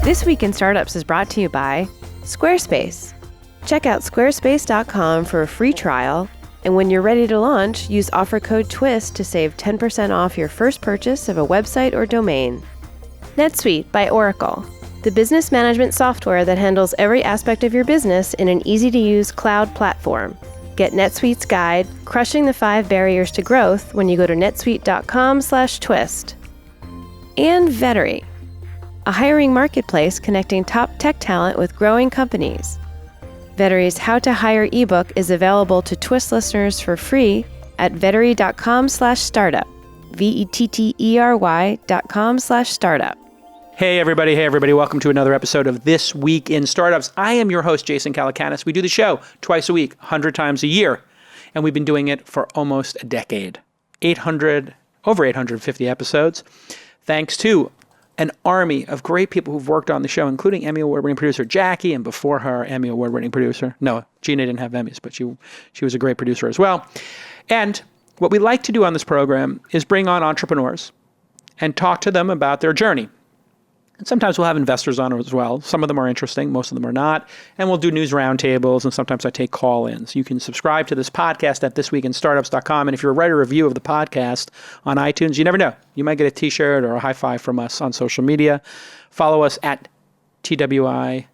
This Week in Startups is brought to you by Squarespace. Check out squarespace.com for a free trial, and when you're ready to launch, use offer code TWIST to save 10% off your first purchase of a website or domain. Netsuite by Oracle, the business management software that handles every aspect of your business in an easy-to-use cloud platform. Get NetSuite's guide, Crushing the 5 Barriers to Growth, when you go to netsuite.com/twist. And Vettery, a hiring marketplace connecting top tech talent with growing companies. Vettery's How to Hire ebook is available to Twist listeners for free at vettery.com/startup. vettery.com/startup. Hey everybody, welcome to another episode of This Week in Startups. I am your host, Jason Calacanis. We do the show twice a week, 100 times a year, and we've been doing it for almost a decade. Over 850 episodes, thanks to an army of great people who've worked on the show, including Emmy Award-winning producer Jackie, and before her, Emmy Award-winning producer. No, Gina didn't have Emmys, but she was a great producer as well. And what we like to do on this program is bring on entrepreneurs and talk to them about their journey. And sometimes we'll have investors on as well. Some of them are interesting, most of them are not. And we'll do news roundtables, and sometimes I take call-ins. You can subscribe to this podcast at thisweekinstartups.com. And if you write a review of the podcast on iTunes, you never know. You might get a t-shirt or a high five from us on social media. Follow us at TWI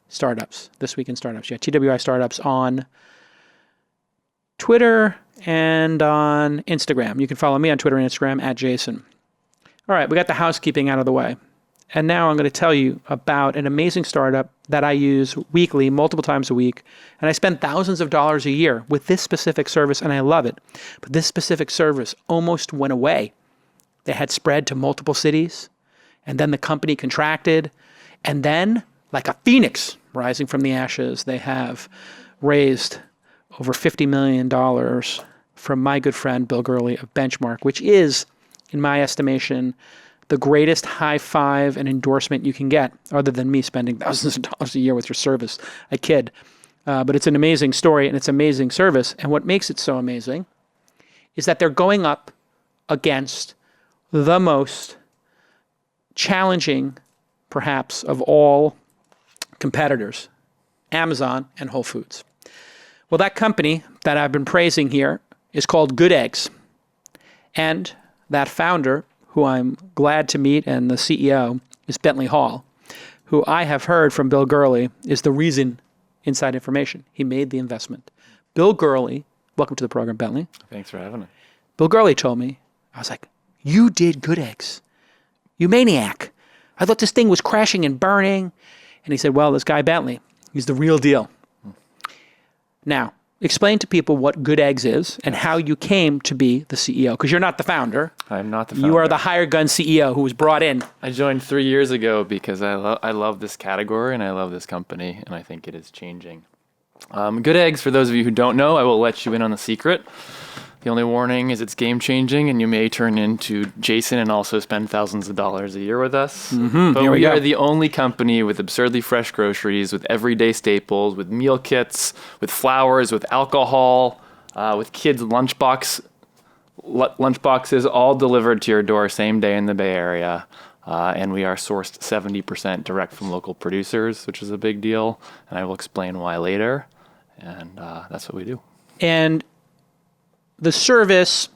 Startups, This Week in Startups. Yeah, TWI Startups on Twitter and on Instagram. You can follow me on Twitter and Instagram at Jason. All right, we got the housekeeping out of the way. And now I'm going to tell you about an amazing startup that I use weekly, multiple times a week. And I spend thousands of dollars a year with this specific service, and I love it. But this specific service almost went away. They had spread to multiple cities, and then the company contracted. And then, like a phoenix rising from the ashes, they have raised over $50 million from my good friend Bill Gurley of Benchmark, which is, in my estimation, the greatest high five and endorsement you can get, other than me spending thousands of dollars a year with your service. I kid. But it's an amazing story and it's an amazing service. And what makes it so amazing is that they're going up against the most challenging, perhaps, of all competitors, Amazon and Whole Foods. Well, that company that I've been praising here is called Good Eggs. And that founder, who I'm glad to meet, and the CEO is Bentley Hall, who I have heard from Bill Gurley is the reason, inside information, he made the investment. Bill Gurley, welcome to the program, Bentley. Thanks for having me. Bill Gurley told me, I was like, you did Good Eggs. You maniac. I thought this thing was crashing and burning. And he said, well, this guy Bentley, he's the real deal. Now, explain to people what Good Eggs is and how you came to be the CEO, because you're not the founder. I'm not the founder. You are the hired gun CEO who was brought in. I joined 3 years ago because I love this category and I love this company, and I think it is changing. Good Eggs, for those of you who don't know, I will let you in on the secret. The only warning is it's game changing, and you may turn into Jason and also spend thousands of dollars a year with us. Mm-hmm. But we are the only company with absurdly fresh groceries, with everyday staples, with meal kits, with flowers, with alcohol, with kids' lunchboxes, all delivered to your door same day in the Bay Area. And we are sourced 70% direct from local producers, which is a big deal. And I will explain why later. And that's what we do. And the service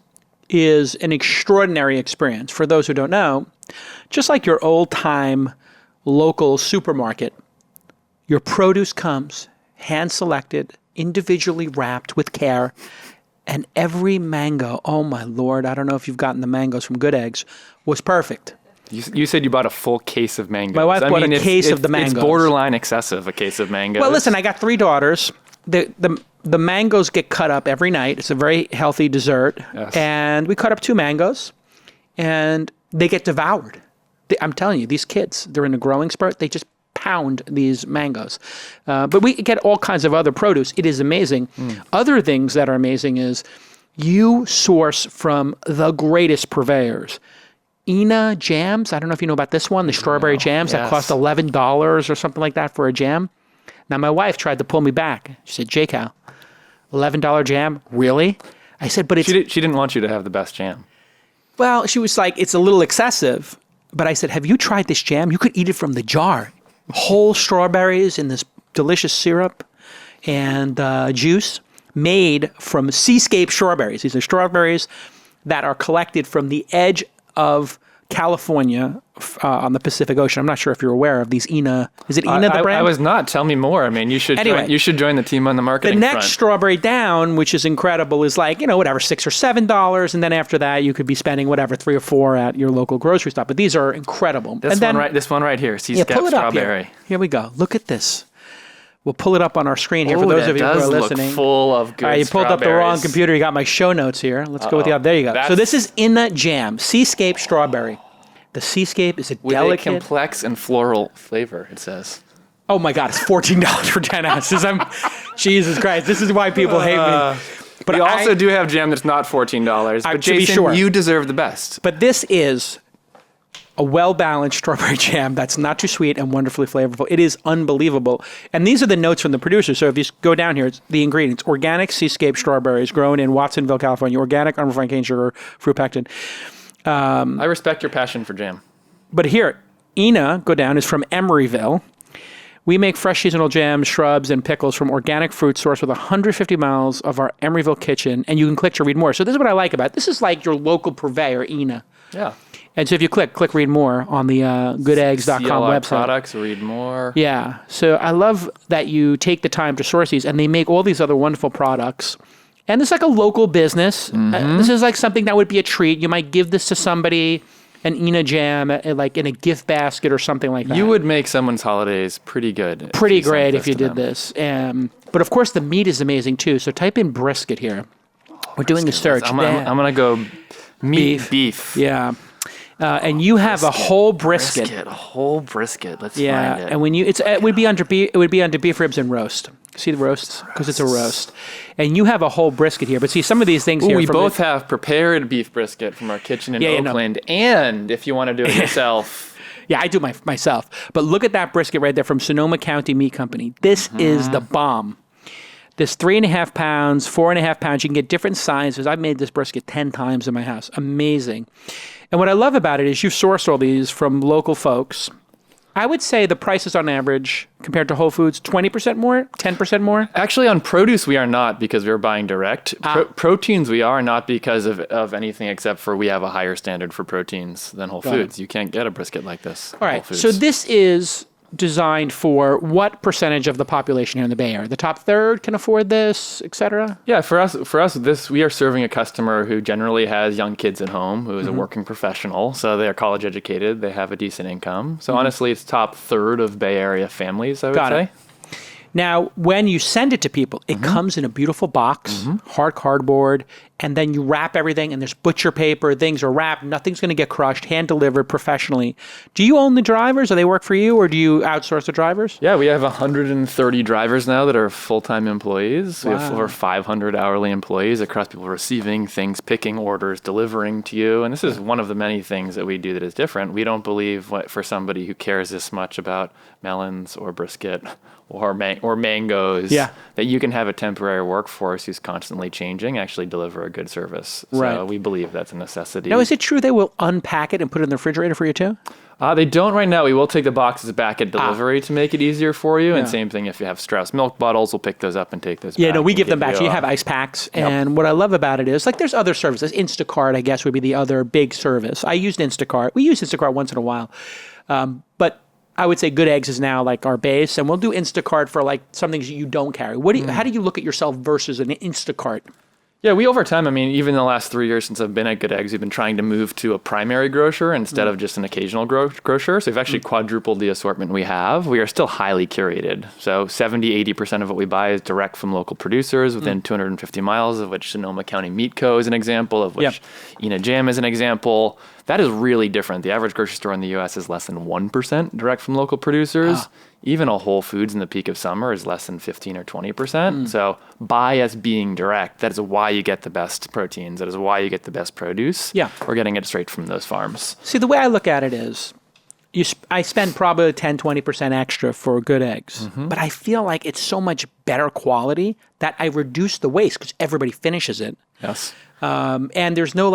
is an extraordinary experience. For those who don't know, just like your old-time local supermarket, your produce comes hand-selected, individually wrapped with care, and every mango, oh my Lord, I don't know if you've gotten the mangoes from Good Eggs, was perfect. You said you bought a full case of mangoes. My wife bought a case of the mangoes. It's borderline excessive, a case of mangoes. Well, listen, I got 3 daughters. The mangoes get cut up every night. It's a very healthy dessert. Yes. And we cut up 2 mangoes, and they get devoured. I'm telling you, these kids, they're in a growing spurt. They just pound these mangoes. But we get all kinds of other produce. It is amazing. Other things that are amazing is you source from the greatest purveyors. Ina jams, I don't know if you know about this one, the strawberry jams that cost $11 or something like that for a jam. Now, my wife tried to pull me back. She said, J-Cal, $11 jam? Really? I said, but it's... She didn't want you to have the best jam. Well, she was like, it's a little excessive. But I said, have you tried this jam? You could eat it from the jar. whole strawberries in this delicious syrup and juice made from seascape strawberries. These are strawberries that are collected from the edge of California on the Pacific Ocean. I'm not sure if you're aware of these Ina. Is it Ina the brand? I was not. Tell me more. I mean, you should join the team on the marketing front. The next strawberry down, which is incredible, is like, whatever, $6 or $7. And then after that, you could be spending whatever, $3 or $4 at your local grocery store. But these are incredible. This one right here, seascape strawberry. Here we go. Look at this. We'll pull it up on our screen here for those of you who are listening. Look full of good you pulled up the wrong computer. You got my show notes here. Let's go with the other. There you go. So this is Ina Jam, Seascape Strawberry. The Seascape is a delicate... With a complex and floral flavor, it says. Oh my God, it's $14 for 10 ounces. Jesus Christ, this is why people hate me. But we also do have jam that's not $14. But Jason, you deserve the best. But this is a well-balanced strawberry jam that's not too sweet and wonderfully flavorful. It is unbelievable. And these are the notes from the producer. So if you go down here, it's the ingredients. Organic Seascape strawberries grown in Watsonville, California. Organic, unrefined cane sugar, fruit pectin. I respect your passion for jam. But here, Ina, go down, is from Emeryville. We make fresh seasonal jams, shrubs, and pickles from organic fruit sourced with 150 miles of our Emeryville kitchen. And you can click to read more. So this is what I like about it. This is like your local purveyor, Ina. Yeah. And so if you click read more on the goodeggs.com website. Products, read more. Yeah. So I love that you take the time to source these, and they make all these other wonderful products. And it's like a local business. This is like something that would be a treat. You might give this to somebody, an Ina jam, like in a gift basket or something like that. You would make someone's holidays pretty good. Pretty great if you did this. But of course, the meat is amazing too. So type in brisket here. We're doing a search. I'm going to go beef. Yeah. And you have a whole brisket. A whole brisket. Let's find it. And when it would be under beef ribs and roast. See the roasts? Because it's a roast. And you have a whole brisket here. But see, some of these things here. We both have prepared beef brisket from our kitchen in Oakland. And if you want to do it yourself. Yeah, I do myself. But look at that brisket right there from Sonoma County Meat Company. This is the bomb. This 3.5 pounds, 4.5 pounds. You can get different sizes. I've made this brisket 10 times in my house. Amazing. And what I love about it is you sourced all these from local folks. I would say the prices on average compared to Whole Foods, 20% more, 10% more? Actually, on produce, we are not because we're buying direct. Proteins, we are not because of anything except for we have a higher standard for proteins than Whole Foods. You can't get a brisket like this. All right. So this is designed for what percentage of the population here in the Bay Area? The top third can afford this, et cetera? Yeah, for us, this we are serving a customer who generally has young kids at home, who is a working professional. So they are college educated, they have a decent income. So honestly, it's top third of Bay Area families, I would say. Now, when you send it to people, it comes in a beautiful box, hard cardboard, and then you wrap everything, and there's butcher paper, things are wrapped, nothing's going to get crushed, hand-delivered professionally. Do you own the drivers? Do they work for you, or do you outsource the drivers? Yeah, we have 130 drivers now that are full-time employees. Wow. We have over 500 hourly employees across people receiving things, picking orders, delivering to you. And this is one of the many things that we do that is different. We don't believe for somebody who cares this much about melons or brisket or mangoes, that you can have a temporary workforce who's constantly changing, actually deliver a good service. So we believe that's a necessity. Now, is it true they will unpack it and put it in the refrigerator for you too? They don't right now. We will take the boxes back at delivery to make it easier for you. And same thing if you have Strauss milk bottles, we'll pick those up and take those back. Yeah, no, we give them back. So you have ice packs. Yep. And what I love about it is, like, there's other services. Instacart, I guess, would be the other big service. I used Instacart. We use Instacart once in a while. But I would say Good Eggs is now like our base, and we'll do Instacart for like some things you don't carry. How do you look at yourself versus an Instacart? Yeah, we over time, I mean, even in the last 3 years since I've been at Good Eggs, we've been trying to move to a primary grocer instead of just an occasional grocer. So we've actually quadrupled the assortment we have. We are still highly curated. So 70-80% of what we buy is direct from local producers within 250 miles, of which Sonoma County Meat Co. is an example, of which Ina Jam is an example. That is really different. The average grocery store in the U.S. is less than 1% direct from local producers. Even a Whole Foods in the peak of summer is less than 15 or 20%. So buy as being direct. That is why you get the best proteins. That is why you get the best produce. Yeah. We're getting it straight from those farms. See, the way I look at it is, I spend probably 10, 20% extra for Good Eggs, but I feel like it's so much better quality that I reduce the waste because everybody finishes it. Yes. And there's no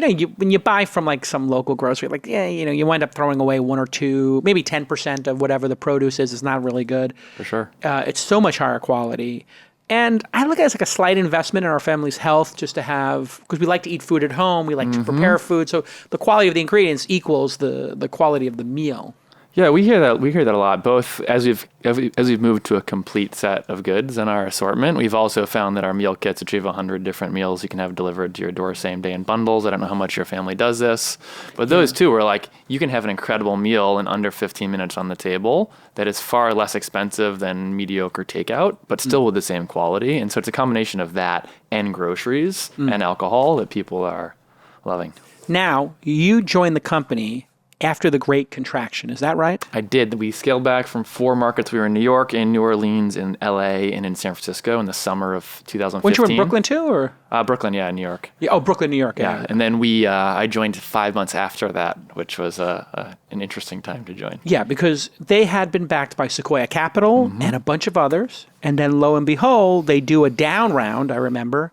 when you buy from like some local grocery, like, you wind up throwing away 1 or 2, maybe 10% of whatever the produce is not really good. For sure. It's so much higher quality. And I look at it as like a slight investment in our family's health just to have, because we like to eat food at home. We like to prepare food. So the quality of the ingredients equals the quality of the meal. Yeah, we hear that. We hear that a lot. Both as we've moved to a complete set of goods in our assortment, we've also found that our meal kits, which we have 100 different meals you can have delivered to your door same day in bundles. I don't know how much your family does this, but those two are like you can have an incredible meal in under 15 minutes on the table that is far less expensive than mediocre takeout, but still with the same quality. And so it's a combination of that and groceries and alcohol that people are loving. Now you joined the company after the Great Contraction. Is that right? I did. We scaled back from 4 markets. We were in New York, in New Orleans, in LA, and in San Francisco in the summer of 2015. Weren't you in Brooklyn too, or? Brooklyn, yeah, New York. Yeah, oh, Brooklyn, New York. Yeah. And then I joined 5 months after that, which was an interesting time to join. Yeah, because they had been backed by Sequoia Capital and a bunch of others. And then lo and behold, they do a down round, I remember,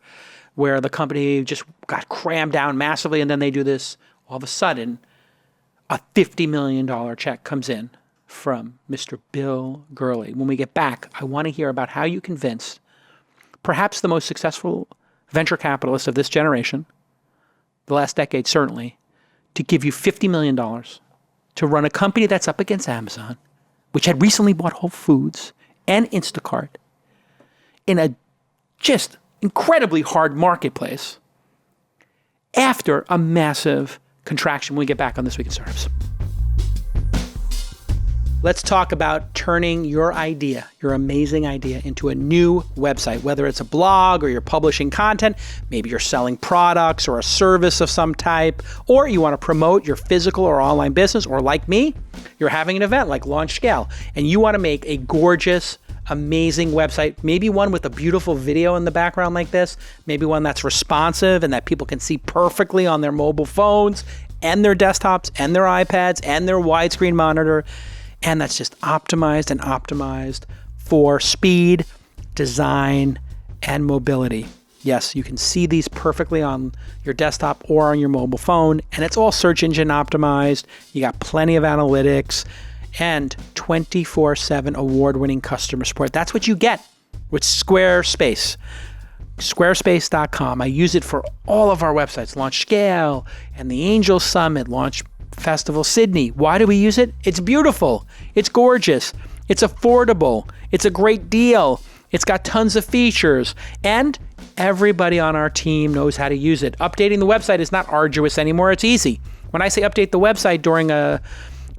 where the company just got crammed down massively. And then they do this all of a sudden. A $50 million check comes in from Mr. Bill Gurley. When we get back, I want to hear about how you convinced perhaps the most successful venture capitalist of this generation, the last decade certainly, to give you $50 million to run a company that's up against Amazon, which had recently bought Whole Foods and Instacart in a just incredibly hard marketplace after a massive contraction when we get back on This Week in Startups. Let's talk about turning your idea, your amazing idea, into a new website, whether it's a blog or you're publishing content, maybe you're selling products or a service of some type, or you want to promote your physical or online business, or like me, you're having an event like Launch Scale, and you want to make a gorgeous, amazing website, maybe one with a beautiful video in the background like this, maybe one that's responsive and that people can see perfectly on their mobile phones and their desktops and their iPads and their widescreen monitor, and that's just optimized for speed, design, and mobility. Yes, you can see these perfectly on your desktop or on your mobile phone, and it's all search engine optimized. You got plenty of analytics and 24/7 award-winning customer support. That's what you get with Squarespace. Squarespace.com. I use it for all of our websites, Launch Scale and the Angel Summit, Launch Festival Sydney. Why do we use it? It's beautiful. It's gorgeous. It's affordable. It's a great deal. It's got tons of features. And everybody on our team knows how to use it. Updating the website is not arduous anymore. It's easy. When I say update the website during a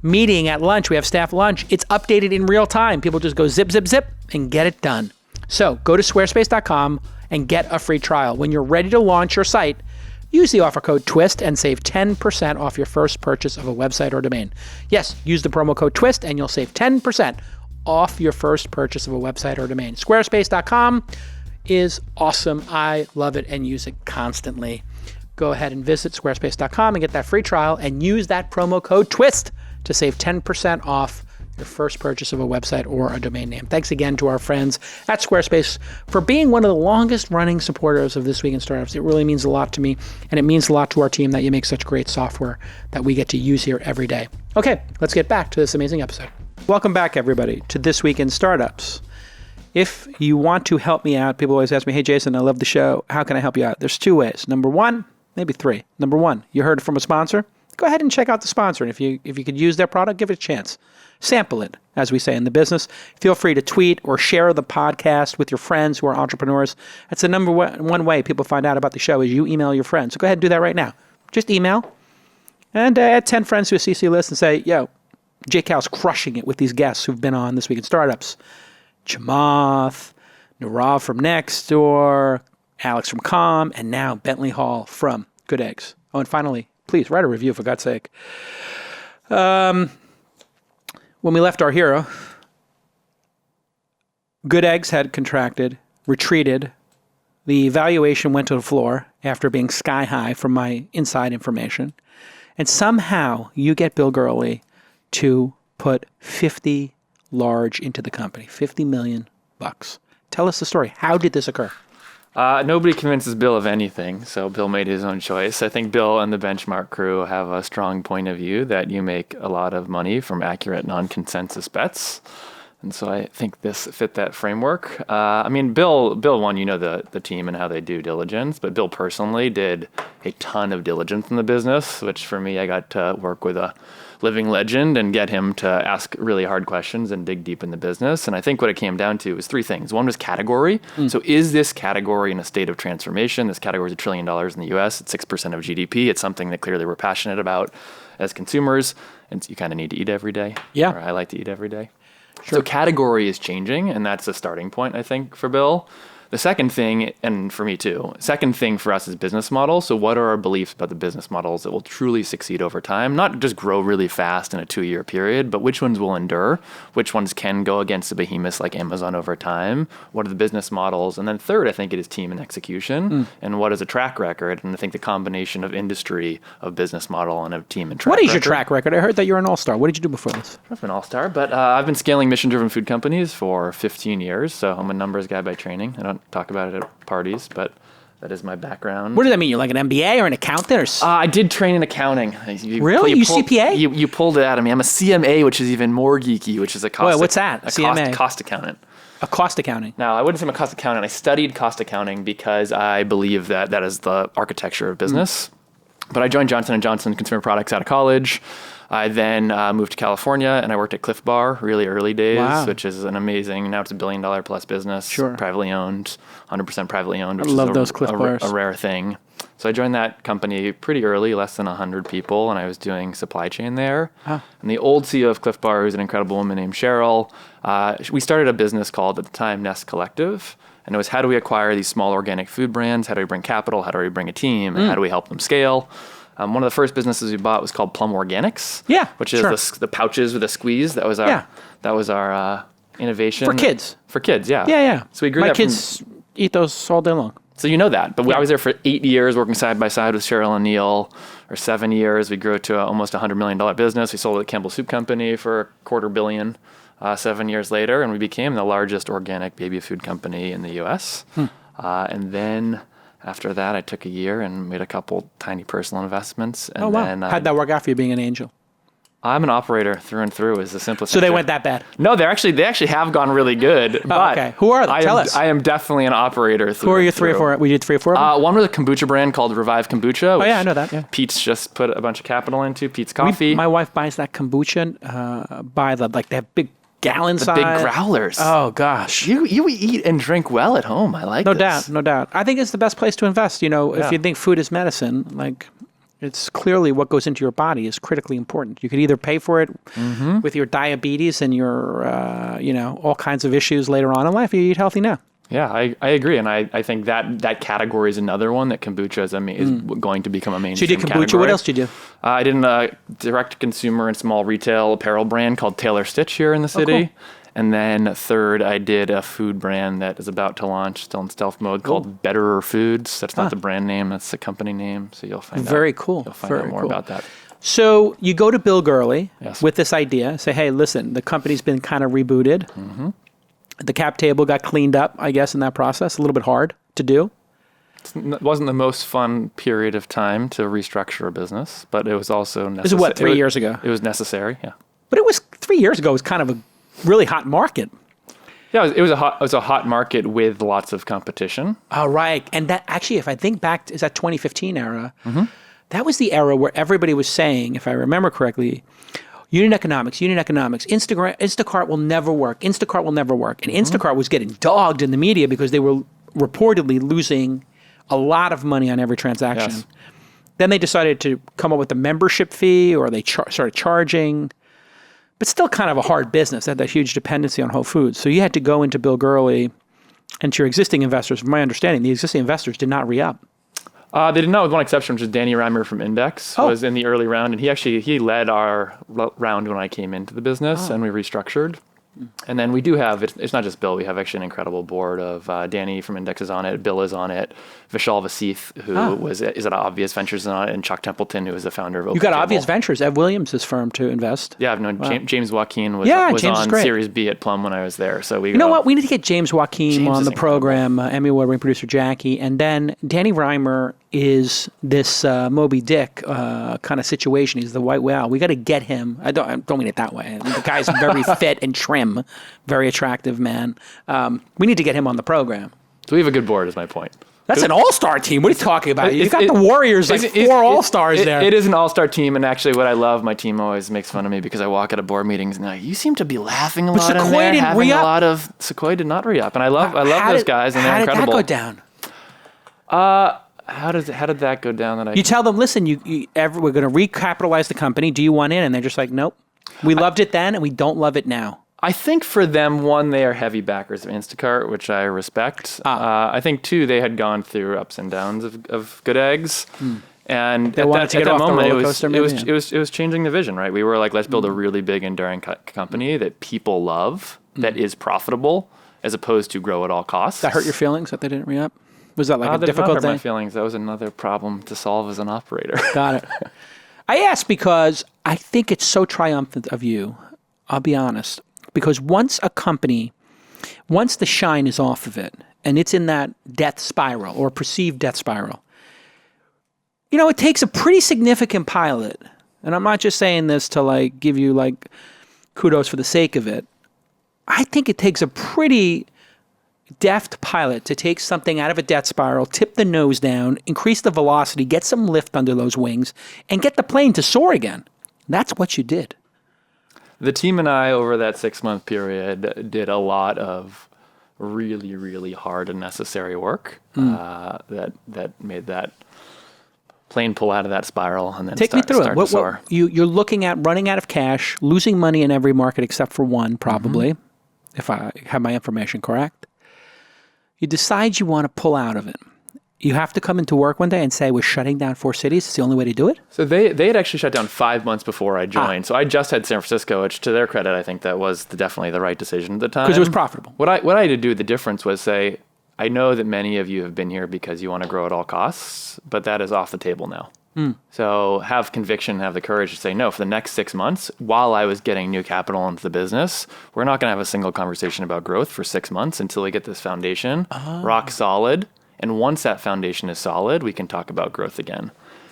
meeting at lunch, we have staff lunch, it's updated in real time. People just go zip, zip, zip, and get it done. So go to squarespace.com and get a free trial. When you're ready to launch your site, use the offer code TWIST and save 10% off your first purchase of a website or domain. Yes, use the promo code TWIST and you'll save 10% off your first purchase of a website or domain. Squarespace.com is awesome. I love it and use it constantly. Go ahead and visit squarespace.com and get that free trial and use that promo code TWIST to save 10% off your first purchase of a website or a domain name. Thanks again to our friends at Squarespace for being one of the longest running supporters of This Week in Startups. It really means a lot to me, and it means a lot to our team that you make such great software that we get to use here every day. Okay, let's get back to this amazing episode. Welcome back, everybody, to This Week in Startups. If you want to help me out, people always ask me, hey, Jason, I love the show. How can I help you out? There's 2 ways. Number 1, maybe 3. Number 1, you heard from a sponsor. Go ahead and check out the sponsor. And if you could use their product, give it a chance. Sample it, as we say in the business. Feel free to tweet or share the podcast with your friends who are entrepreneurs. That's the number one way people find out about the show is you email your friends. So go ahead and do that right now. Just email and add 10 friends to a CC list and say, yo, Jay Cal's crushing it with these guests who've been on This Week in Startups. Chamath, Nirav from Nextdoor, Alex from Calm, and now Bentley Hall from Good Eggs. Oh, and finally, please write a review for God's sake. When we left our hero, Good Eggs had contracted, retreated. The valuation went to the floor after being sky high from my inside information. And somehow you get Bill Gurley to put 50 large into the company, $50 million. Tell us the story. How did this occur? Nobody convinces Bill of anything, so Bill made his own choice. I think Bill and the Benchmark crew have a strong point of view that you make a lot of money from accurate non-consensus bets. And so I think this fit that framework. Bill, one, the team and how they do diligence, but Bill personally did a ton of diligence in the business, which for me, I got to work with a living legend and get him to ask really hard questions and dig deep in the business. And I think what it came down to was three things. One was category. So is this category in a state of transformation? This category is $1 trillion in the US. It's 6% of GDP. It's something that clearly we're passionate about as consumers. And you kind of need to eat every day. Yeah. Or I like to eat every day. Sure. So category is changing, and that's a starting point, I think, for Bill. The second thing, and for me too, second thing for us is business model. So what are our beliefs about the business models that will truly succeed over time? Not just grow really fast in a 2-year period, but which ones will endure? Which ones can go against the behemoths like Amazon over time? What are the business models? And then third, I think it is team and execution. And what is a track record? And I think the combination of industry, of business model, and of team and track record. What is your track record? I heard that you're an all-star. What did you do before this? I'm an all-star, but I've been scaling mission-driven food companies for 15 years. So I'm a numbers guy by training. I don't talk about it at parties, but that is my background. What does that mean? You're like an MBA or an accountant? I did train in accounting. Really? You CPA? You pulled it out of me. I'm a CMA, which is even more geeky, which is a cost. Wait, what's that? CMA? Cost accountant. A cost accounting. Now, I wouldn't say I'm a cost accountant. I studied cost accounting because I believe that that is the architecture of business. But I joined Johnson & Johnson Consumer Products out of college. I then moved to California and I worked at Cliff Bar really early days, which is an amazing, now it's $1 billion plus business, privately owned, 100% privately owned, which love is those Cliff Bars. A rare thing. So I joined that company pretty early, less than 100 people, and I was doing supply chain there. And the old CEO of Cliff Bar, who's an incredible woman named Cheryl, we started a business called, at the time, Nest Collective. And it was, how do we acquire these small organic food brands? How do we bring capital? How do we bring a team? And how do we help them scale? One of the first businesses we bought was called Plum Organics. Which is the pouches with a squeeze. That was our innovation. For kids. For kids, yeah. Yeah. So we grew My that kids eat those all day long. So you know that. But I was there for 8 years working side by side with Cheryl and Neil. Or 7 years. We grew it to almost $100 million business. We sold it to Campbell Soup Company for $250 million 7 years later. And we became the largest organic baby food company in the U.S. And then after that, I took a year and made a couple tiny personal investments. And then, how'd that work out for you being an angel? I'm an operator through and through is the simplest So answer. they went that bad? No, they actually have gone really good. But okay. Who are they? Tell us. I am definitely an operator through Who are and you, 3 or 4? We did 3 or 4 of them? One was a kombucha brand called Revive Kombucha. I know that, yeah. Pete's just put a bunch of capital into. Pete's Coffee. My wife buys that kombucha by they have big gallon size. Big growlers. Oh, gosh. You eat and drink well at home. I like this. No doubt. I think it's the best place to invest. If you think food is medicine, it's clearly what goes into your body is critically important. You could either pay for it with your diabetes and your, all kinds of issues later on in life, or you eat healthy now. Yeah, I agree. And I think that category is another one that kombucha is going to become a mainstream So you did kombucha. category. What else did you do? I did a direct-to-consumer and small retail apparel brand called Taylor Stitch here in the city. Cool. And then third, I did a food brand that is about to launch, still in stealth mode, called Betterer Foods. That's not the brand name, that's the company name. So you'll find out. Very cool. You'll find out more about that. So you go to Bill Gurley Yes. with this idea. Say, hey, listen, the company's been kind of rebooted. The cap table got cleaned up, I guess, in that process. A little bit hard to do. It wasn't the most fun period of time to restructure a business, but it was also necessary. This is what, 3 years ago? It was necessary, yeah. But it was 3 years ago. It was kind of a really hot market. Yeah, it was a hot market with lots of competition. Oh, right. And that actually, if I think back, is that 2015 era? That was the era where everybody was saying, if I remember correctly, unit economics, Instacart will never work. Instacart will never work. And Instacart was getting dogged in the media because they were reportedly losing a lot of money on every transaction. Yes. Then they decided to come up with a membership fee, or they started charging. But still kind of a hard business. They had that huge dependency on Whole Foods. So you had to go into Bill Gurley and to your existing investors. From my understanding, the existing investors did not re-up. They did not, with one exception, which is Danny Reimer from Index, was in the early round. And he led our round when I came into the business, and we restructured. And then we do have, it's not just Bill, we have actually an incredible board of Danny from Index is on it, Bill is on it, Vishal Vasith, who is at Obvious Ventures is on it, and Chuck Templeton, who is the founder of You got Obvious Ventures, Ed Williams' firm to invest. Yeah, I've known James Joaquin was James on is Series B at Plum when I was there. So you know what? We need to get James Joaquin on the program, Emmy Award-winning producer Jackie, and then Danny Reimer is this Moby Dick kind of situation. He's the white whale. We got to get him. I don't mean it that way. The guy's very fit and trim, very attractive man. We need to get him on the program. So we have a good board, is my point. That's an all-star team. What are you talking about? You got the Warriors, like four all-stars there. It is an all-star team, and actually what I love, my team always makes fun of me because I walk out of board meetings and they're like, you seem to be laughing a lot in there, having a lot of... Sequoia did not re-up, and I love those guys, and they're incredible. How did that go down? How did that go down? You tell them, listen, we're going to recapitalize the company. Do you want in? And they're just like, nope. We loved it then, and we don't love it now. I think for them, one, they are heavy backers of Instacart, which I respect. I think, two, they had gone through ups and downs of good eggs. And they wanted to get off the roller coaster, it was changing the vision, right? We were like, let's build a really big, enduring company that people love, that is profitable, as opposed to grow at all costs. That hurt your feelings that they didn't re-up? Was that like a difficult thing? My feelings. That was another problem to solve as an operator. Got it. I ask because I think it's so triumphant of you. I'll be honest. Because once the shine is off of it, and it's in that death spiral or perceived death spiral, it takes a pretty significant pilot. And I'm not just saying this to like give you like kudos for the sake of it. I think it takes a pretty deft pilot to take something out of a death spiral, tip the nose down, increase the velocity, get some lift under those wings, and get the plane to soar again. That's what you did. The team and I, over that 6-month period, did a lot of really, really hard and necessary work that made that plane pull out of that spiral and then Take me through start to soar. You're looking at running out of cash, losing money in every market except for one, probably, if I have my information correct. You decide you want to pull out of it. You have to come into work one day and say, we're shutting down 4 cities. It's the only way to do it? So they had actually shut down 5 months before I joined. So I just had San Francisco, which to their credit, I think that was definitely the right decision at the time. Because it was profitable. What I had to do, the difference was say, I know that many of you have been here because you want to grow at all costs, but that is off the table now. So have conviction, have the courage to say, no, for the next 6 months, while I was getting new capital into the business, we're not going to have a single conversation about growth for 6 months until we get this foundation rock solid. And once that foundation is solid, we can talk about growth again.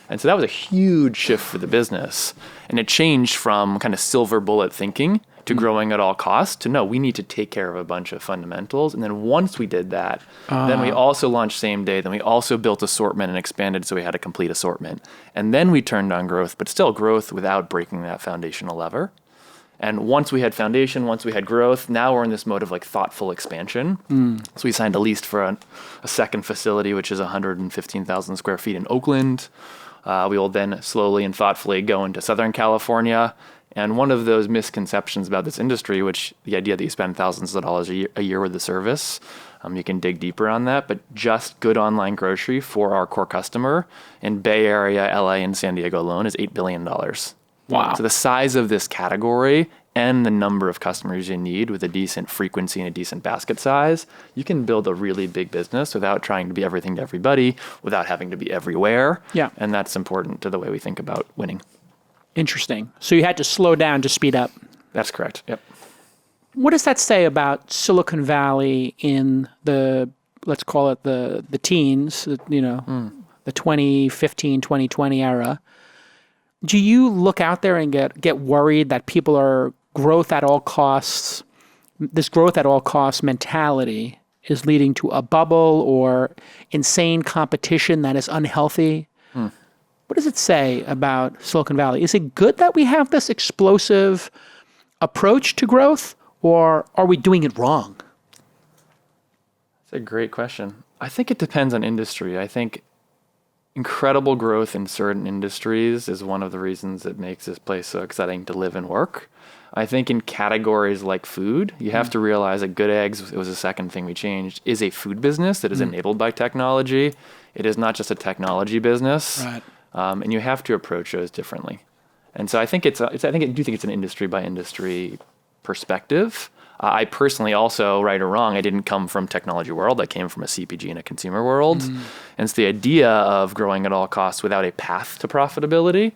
And so that was a huge shift for the business. And it changed from kind of silver bullet thinking to growing at all costs to no, we need to take care of a bunch of fundamentals. And then once we did that, then we also launched same day. Then we also built assortment and expanded so we had a complete assortment. And then we turned on growth, but still growth without breaking that foundational lever. And once we had foundation, once we had growth, now we're in this mode of like thoughtful expansion. So we signed a lease for a second facility, which is 115,000 square feet in Oakland. We will then slowly and thoughtfully go into Southern California. And one of those misconceptions about this industry, which the idea that you spend thousands of dollars a year with the service, you can dig deeper on that, but just good online grocery for our core customer in Bay Area, LA, and San Diego alone is $8 billion. Wow. So the size of this category and the number of customers you need with a decent frequency and a decent basket size, you can build a really big business without trying to be everything to everybody, without having to be everywhere. Yeah. And that's important to the way we think about winning. Interesting. So you had to slow down to speed up. That's correct. Yep. What does that say about Silicon Valley in the, let's call it the teens, the 2015, 2020 era? Do you look out there and get worried that people are growth at all costs, this growth at all costs mentality is leading to a bubble or insane competition that is unhealthy? What does it say about Silicon Valley? Is it good that we have this explosive approach to growth, or are we doing it wrong? That's a great question. I think it depends on industry. I think incredible growth in certain industries is one of the reasons it makes this place so exciting to live and work. I think in categories like food, you have to realize that Good Eggs, it was the second thing we changed, is a food business that is enabled by technology. It is not just a technology business. Right. And you have to approach those differently. And so I think I do think it's an industry by industry perspective. I personally also, right or wrong, I didn't come from technology world. I came from a CPG and a consumer world. And so the idea of growing at all costs without a path to profitability,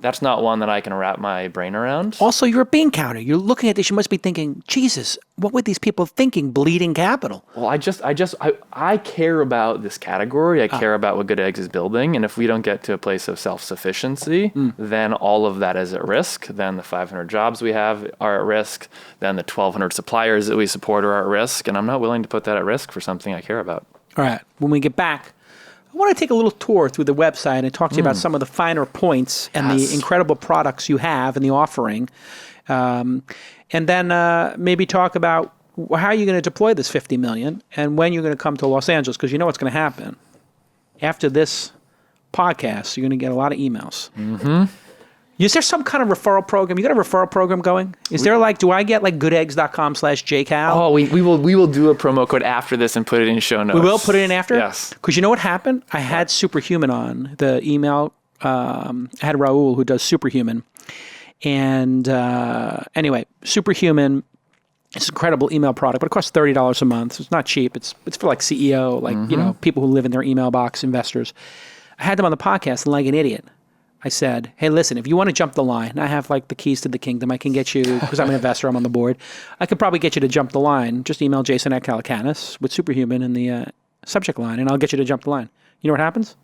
that's not one that I can wrap my brain around. Also, you're a bean counter. You're looking at this. You must be thinking, Jesus, what were these people thinking? Bleeding capital. Well, I care about this category. I care about what Good Eggs is building. And if we don't get to a place of self-sufficiency, then all of that is at risk. Then the 500 jobs we have are at risk. Then the 1,200 suppliers that we support are at risk. And I'm not willing to put that at risk for something I care about. All right. When we get back, I want to take a little tour through the website and talk to you about some of the finer points and the incredible products you have in the offering. And then maybe talk about how you're going to deploy this $50 million and when you're going to come to Los Angeles, because you know what's going to happen. After this podcast, you're going to get a lot of emails. Is there some kind of referral program? You got a referral program going? Is there do I get goodeggs.com/jcal? Oh, we will do a promo code after this and put it in show notes. We will put it in after? Yes. Because you know what happened? I had Superhuman on the email. I had Raul who does Superhuman. And anyway, Superhuman is an incredible email product, but it costs $30 a month. So it's not cheap. It's for CEO, people who live in their email box, investors. I had them on the podcast, and like an idiot, I said, hey, listen, if you want to jump the line, I have the keys to the kingdom. I can get you, because I'm an investor, I'm on the board. I could probably get you to jump the line. Just email Jason at Calacanis with Superhuman in the subject line, and I'll get you to jump the line. You know what happens?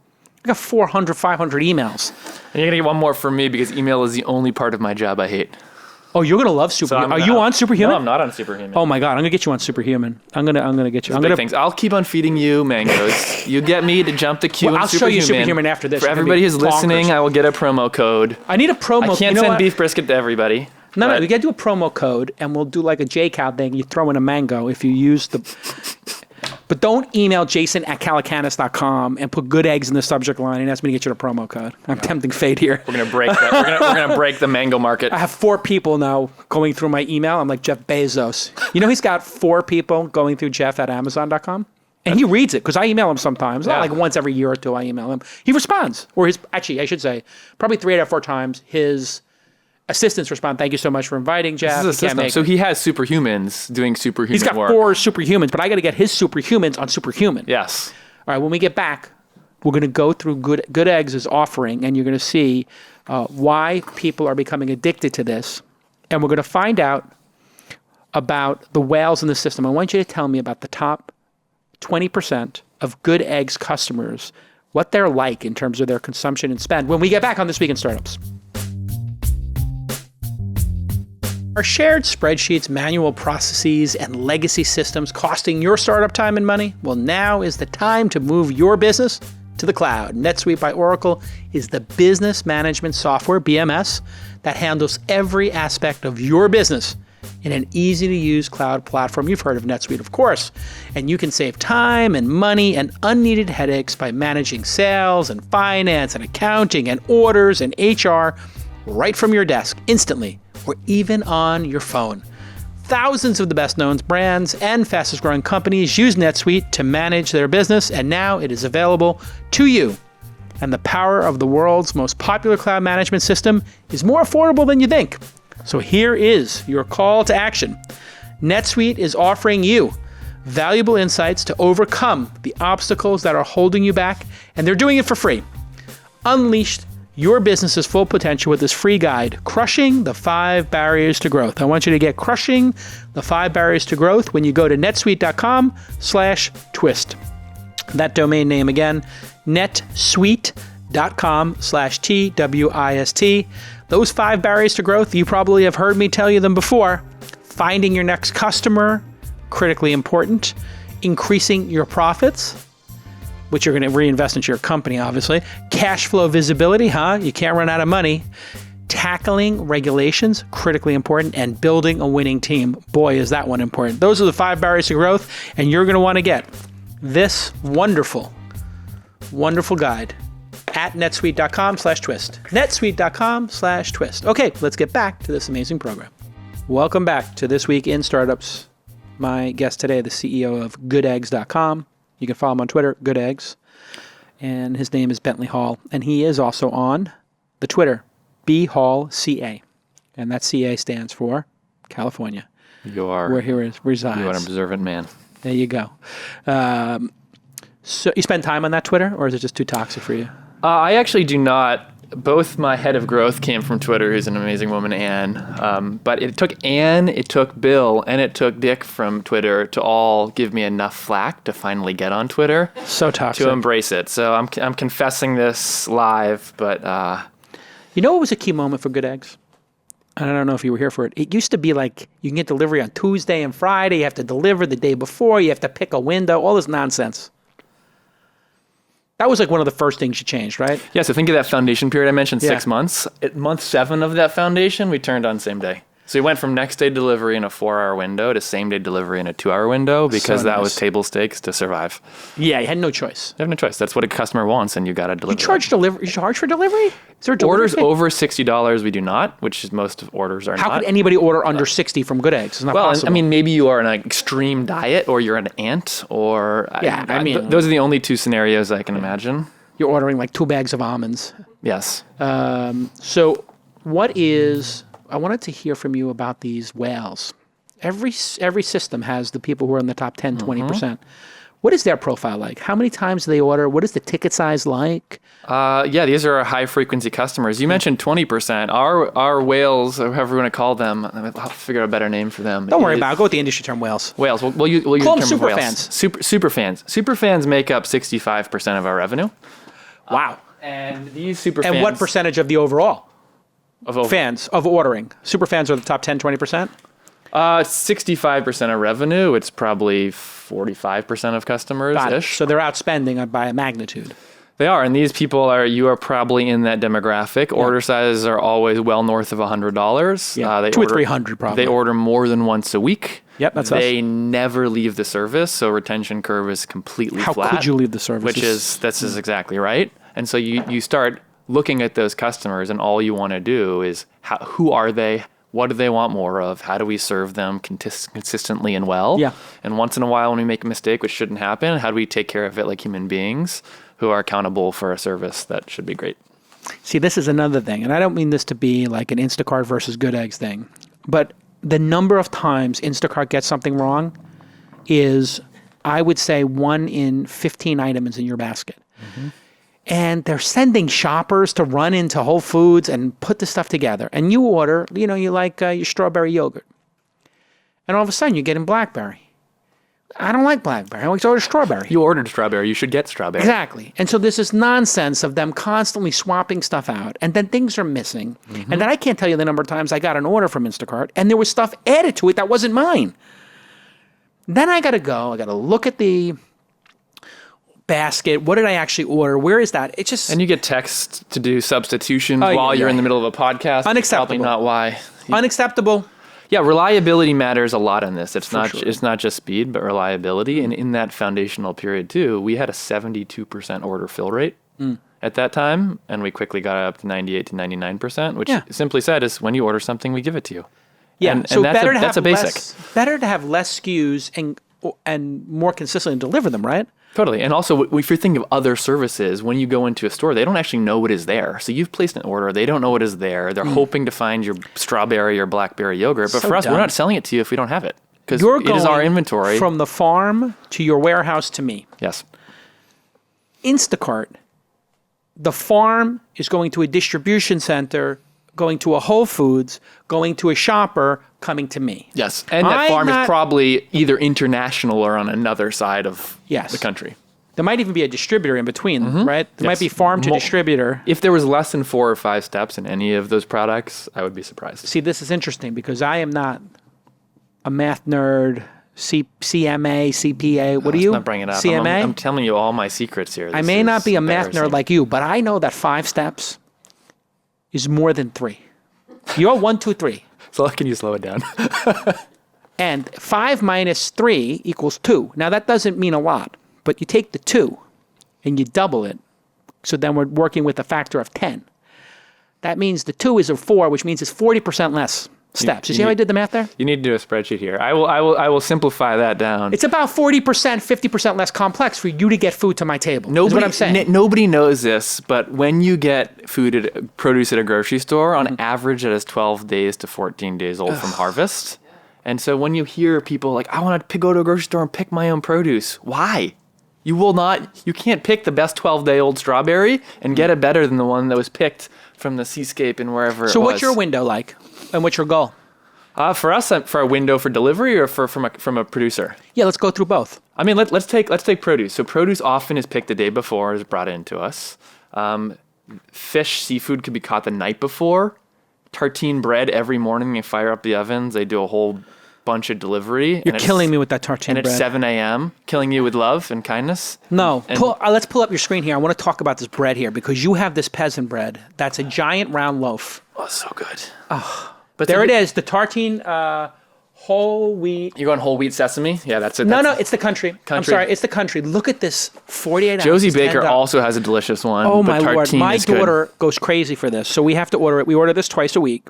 I got 400, 500 emails. And you're going to get one more from me because email is the only part of my job I hate. Oh, you're going to love Superhuman. Are you on Superhuman? No, I'm not on Superhuman. Oh my God, I'm going to get you on Superhuman. I'm going to get you. Big things. I'll keep on feeding you mangoes. You get me to jump the queue. I'll show you Superhuman after this. For everybody who's listening, I will get a promo code. I need a promo. I can't send beef brisket to everybody. No, we got to do a promo code, and we'll do a JCal thing. You throw in a mango if you use the. But don't email Jason at calacanis.com and put Good Eggs in the subject line and ask me to get you a promo code. I'm tempting fate here. We're gonna break that. We're gonna break the mango market. I have 4 people now going through my email. I'm like Jeff Bezos. You know he's got 4 people going through Jeff at Amazon.com? And he reads it, because I email him sometimes. Not once every year or two I email him. He responds. Or I should say, probably 3 out of 4 times, his assistants respond, thank you so much for inviting Jeff. This is a system. So he has superhumans doing superhuman work. He's got 4 superhumans, but I got to get his superhumans on Superhuman. Yes. All right, when we get back, we're going to go through Good Eggs' offering, and you're going to see why people are becoming addicted to this. And we're going to find out about the whales in the system. I want you to tell me about the top 20% of Good Eggs customers, what they're like in terms of their consumption and spend, when we get back on This Week in Startups. Are shared spreadsheets, manual processes, and legacy systems costing your startup time and money? Well, now is the time to move your business to the cloud. NetSuite by Oracle is the business management software, BMS, that handles every aspect of your business in an easy-to-use cloud platform. You've heard of NetSuite, of course. And you can save time and money and unneeded headaches by managing sales and finance and accounting and orders and HR right from your desk instantly, or even on your phone. Thousands of the best-known brands and fastest-growing companies use NetSuite to manage their business, and now it is available to you. And the power of the world's most popular cloud management system is more affordable than you think. So here is your call to action. NetSuite is offering you valuable insights to overcome the obstacles that are holding you back, and they're doing it for free. Unleash your business's full potential with this free guide, Crushing the 5 Barriers to Growth. I want you to get Crushing the 5 Barriers to Growth when you go to netsuite.com/twist. That domain name again, netsuite.com/TWIST. Those 5 barriers to growth, you probably have heard me tell you them before. Finding your next customer, critically important. Increasing your profits, which you're going to reinvest into your company, obviously. Cash flow visibility, you can't run out of money. Tackling regulations, critically important. And building a winning team. Boy, is that one important. Those are the 5 barriers to growth, and you're going to want to get this wonderful, wonderful guide at netsuite.com/twist. netsuite.com/twist. Okay, let's get back to this amazing program. Welcome back to This Week in Startups. My guest today, the CEO of goodeggs.com. You can follow him on Twitter, GoodEggs. And his name is Bentley Hall. And he is also on the Twitter, BHallCA. And that CA stands for California. where he resides. You are an observant man. There you go. So you spend time on that Twitter, or is it just too toxic for you? I actually do not. Both my head of growth came from Twitter, who's an amazing woman, Anne. But it took Anne, it took Bill, and it took Dick from Twitter to all give me enough flack to finally get on Twitter. So toxic. To embrace it. So I'm confessing this live, but... You know what was a key moment for Good Eggs? I don't know if you were here for it. It used to be like you can get delivery on Tuesday and Friday. You have to deliver the day before. You have to pick a window. All this nonsense. That was like one of the first things you changed, right? Yeah, so think of that foundation period I mentioned, 6 months. At month 7 of that foundation, we turned on same day. So we went from next day delivery in a 4-hour window to same day delivery in a 2-hour window because that was table stakes to survive. Yeah, you had no choice. You have no choice. That's what a customer wants, and you got to deliver. You charge for delivery? Is there a delivery orders fee? over $60 we do not, which is most of orders are How not. could anybody order under 60 from Good Eggs? It's not possible. I mean, maybe you are on an extreme diet, or you're an ant, or those are the only 2 scenarios I can imagine. You're ordering like 2 bags of almonds. Yes. So I wanted to hear from you about these whales. Every system has the people who are in the top 10, 20%. What is their profile like? How many times do they order? What is the ticket size like? These are our high frequency customers. You mentioned 20%. Our whales, or however you want to call them, I'll have to figure out a better name for them. Don't worry about it. Go with the industry term whales. Whales. We'll use the Call term them super whales. fans. Super fans. Super fans make up 65% of our revenue. Wow. And these super fans... And what percentage of the overall? Of fans of ordering. Super fans are the top 10, 20%? 65% of revenue. It's probably 45% of customers-ish. So they're outspending by a magnitude. They are, and these people you are probably in that demographic. Yeah. Order sizes are always well north of $100. Yeah, $200 or $300 probably. They order more than once a week. Yep, that's They us. never leave the service, so retention curve is completely flat. How could you leave the service? That's exactly right. And so you start looking at those customers, and all you want to do is, who are they? What do they want more of? How do we serve them consistently and well? Yeah. And once in a while when we make a mistake, which shouldn't happen, how do we take care of it like human beings who are accountable for a service that should be great? See, this is another thing, and I don't mean this to be like an Instacart versus Good Eggs thing, but the number of times Instacart gets something wrong is, I would say, 1 in 15 items in your basket. Mm-hmm. And they're sending shoppers to run into Whole Foods and put the stuff together. And you order, you like your strawberry yogurt. And all of a sudden, you're getting blackberry. I don't like blackberry. I always order strawberry. You ordered strawberry. You should get strawberry. Exactly. And so there's this nonsense of them constantly swapping stuff out. And then things are missing. Mm-hmm. And then I can't tell you the number of times I got an order from Instacart, and there was stuff added to it that wasn't mine. Then I got to look at the basket. What did I actually order? Where is that? It's just... And you get texts to do substitutions while you're in the middle of a podcast. Unacceptable. Probably not why. Unacceptable. Yeah, reliability matters a lot in this. It's not just speed, but reliability. And in that foundational period too, we had a 72% order fill rate at that time, and we quickly got up to 98 to 99%, which simply said is when you order something, we give it to you. Yeah, and so that's a basic. Better to have less SKUs and more consistently deliver them, right? Totally. And also, if you're thinking of other services, when you go into a store, they don't actually know what is there. So you've placed an order. They don't know what is there. They're hoping to find your strawberry or blackberry yogurt. But for us, we're not selling it to you if we don't have it. Because it is our inventory. From the farm to your warehouse to me. Yes. Instacart, the farm is going to a distribution center, going to a Whole Foods, going to a shopper, coming to me. Yes, and that farm is probably either international or on another side of the country. There might even be a distributor in between, right? There might be farm to distributor. If there was less than 4 or 5 steps in any of those products, I would be surprised. See, this is interesting because I am not a math nerd, CMA, CPA. What are you? Not bring it up. CMA? I'm telling you all my secrets here. I may not be a math nerd like you, but I know that 5 steps is more than 3. You're 1, 2, 3. So can you slow it down? And 5 minus 3 equals 2. Now, that doesn't mean a lot, but you take the 2 and you double it. So then we're working with a factor of 10. That means the 2 is a 4, which means it's 40% less steps. You see how I did the math there? You need to do a spreadsheet here. I will simplify that down. It's about 40%, 50% less complex for you to get food to my table. Is what I'm saying. Nobody knows this, but when you get produce at a grocery store, on average it is 12 days to 14 days old from harvest. And so when you hear people like, I want to go to a grocery store and pick my own produce, why? You can't pick the best 12-day-old strawberry and get it better than the one that was picked from the seascape and wherever it was. So what's your window like? And what's your goal? For us, for a window for delivery or from a producer? Yeah, let's go through both. I mean, let's take produce. So produce often is picked the day before, is brought into us. Fish, seafood could be caught the night before. Tartine bread every morning. They fire up the ovens. They do a whole bunch of delivery. You're killing me with that tartine bread. And it's 7 a.m. Killing you with love and kindness. No, let's pull up your screen here. I want to talk about this bread here because you have this peasant bread. That's a giant round loaf. Oh, so good. Oh, but there it is. The tartine whole wheat. You're going whole wheat sesame? Yeah, that's it. No, it's the country. I'm sorry, it's the country. Look at this 48 ounces. Josie Baker also has a delicious one. Oh, my Lord. My daughter goes crazy for this. So we have to order it. We order this twice a week.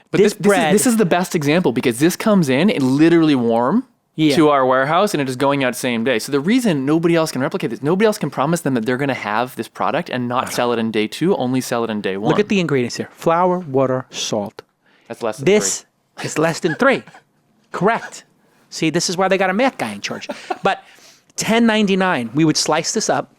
But this is the best example because this comes in literally warm to our warehouse and it is going out same day. So the reason nobody else can replicate this, nobody else can promise them that they're going to have this product and not sell it in day 2, only sell it in day 1. Look at the ingredients here. Flour, water, salt. That's less than 3. This is less than 3. Correct. See, this is why they got a math guy in charge. But $10.99, we would slice this up.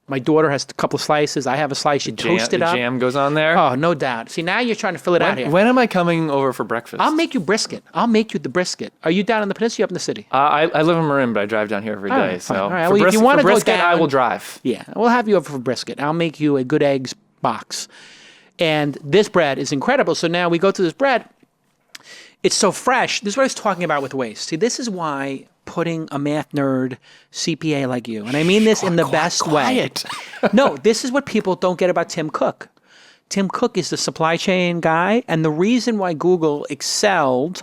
My daughter has a couple of slices. I have a slice. You toast it up. Jam goes on there. Oh, no doubt. See, now you're trying to fill it out here. When am I coming over for breakfast? I'll make you brisket. I'll make you the brisket. Are you down in the peninsula or up in the city? I live in Marin, but I drive down here every day. Right, so all right. Well, if you want to go down, I will drive. Yeah, we'll have you over for brisket. I'll make you a good eggs box. And this bread is incredible. So now we go to this bread. It's so fresh. This is what I was talking about with waste. See, this is why putting a math nerd CPA like you, and I mean this in the best way. No, this is what people don't get about Tim Cook. Tim Cook is the supply chain guy, and the reason why Google excelled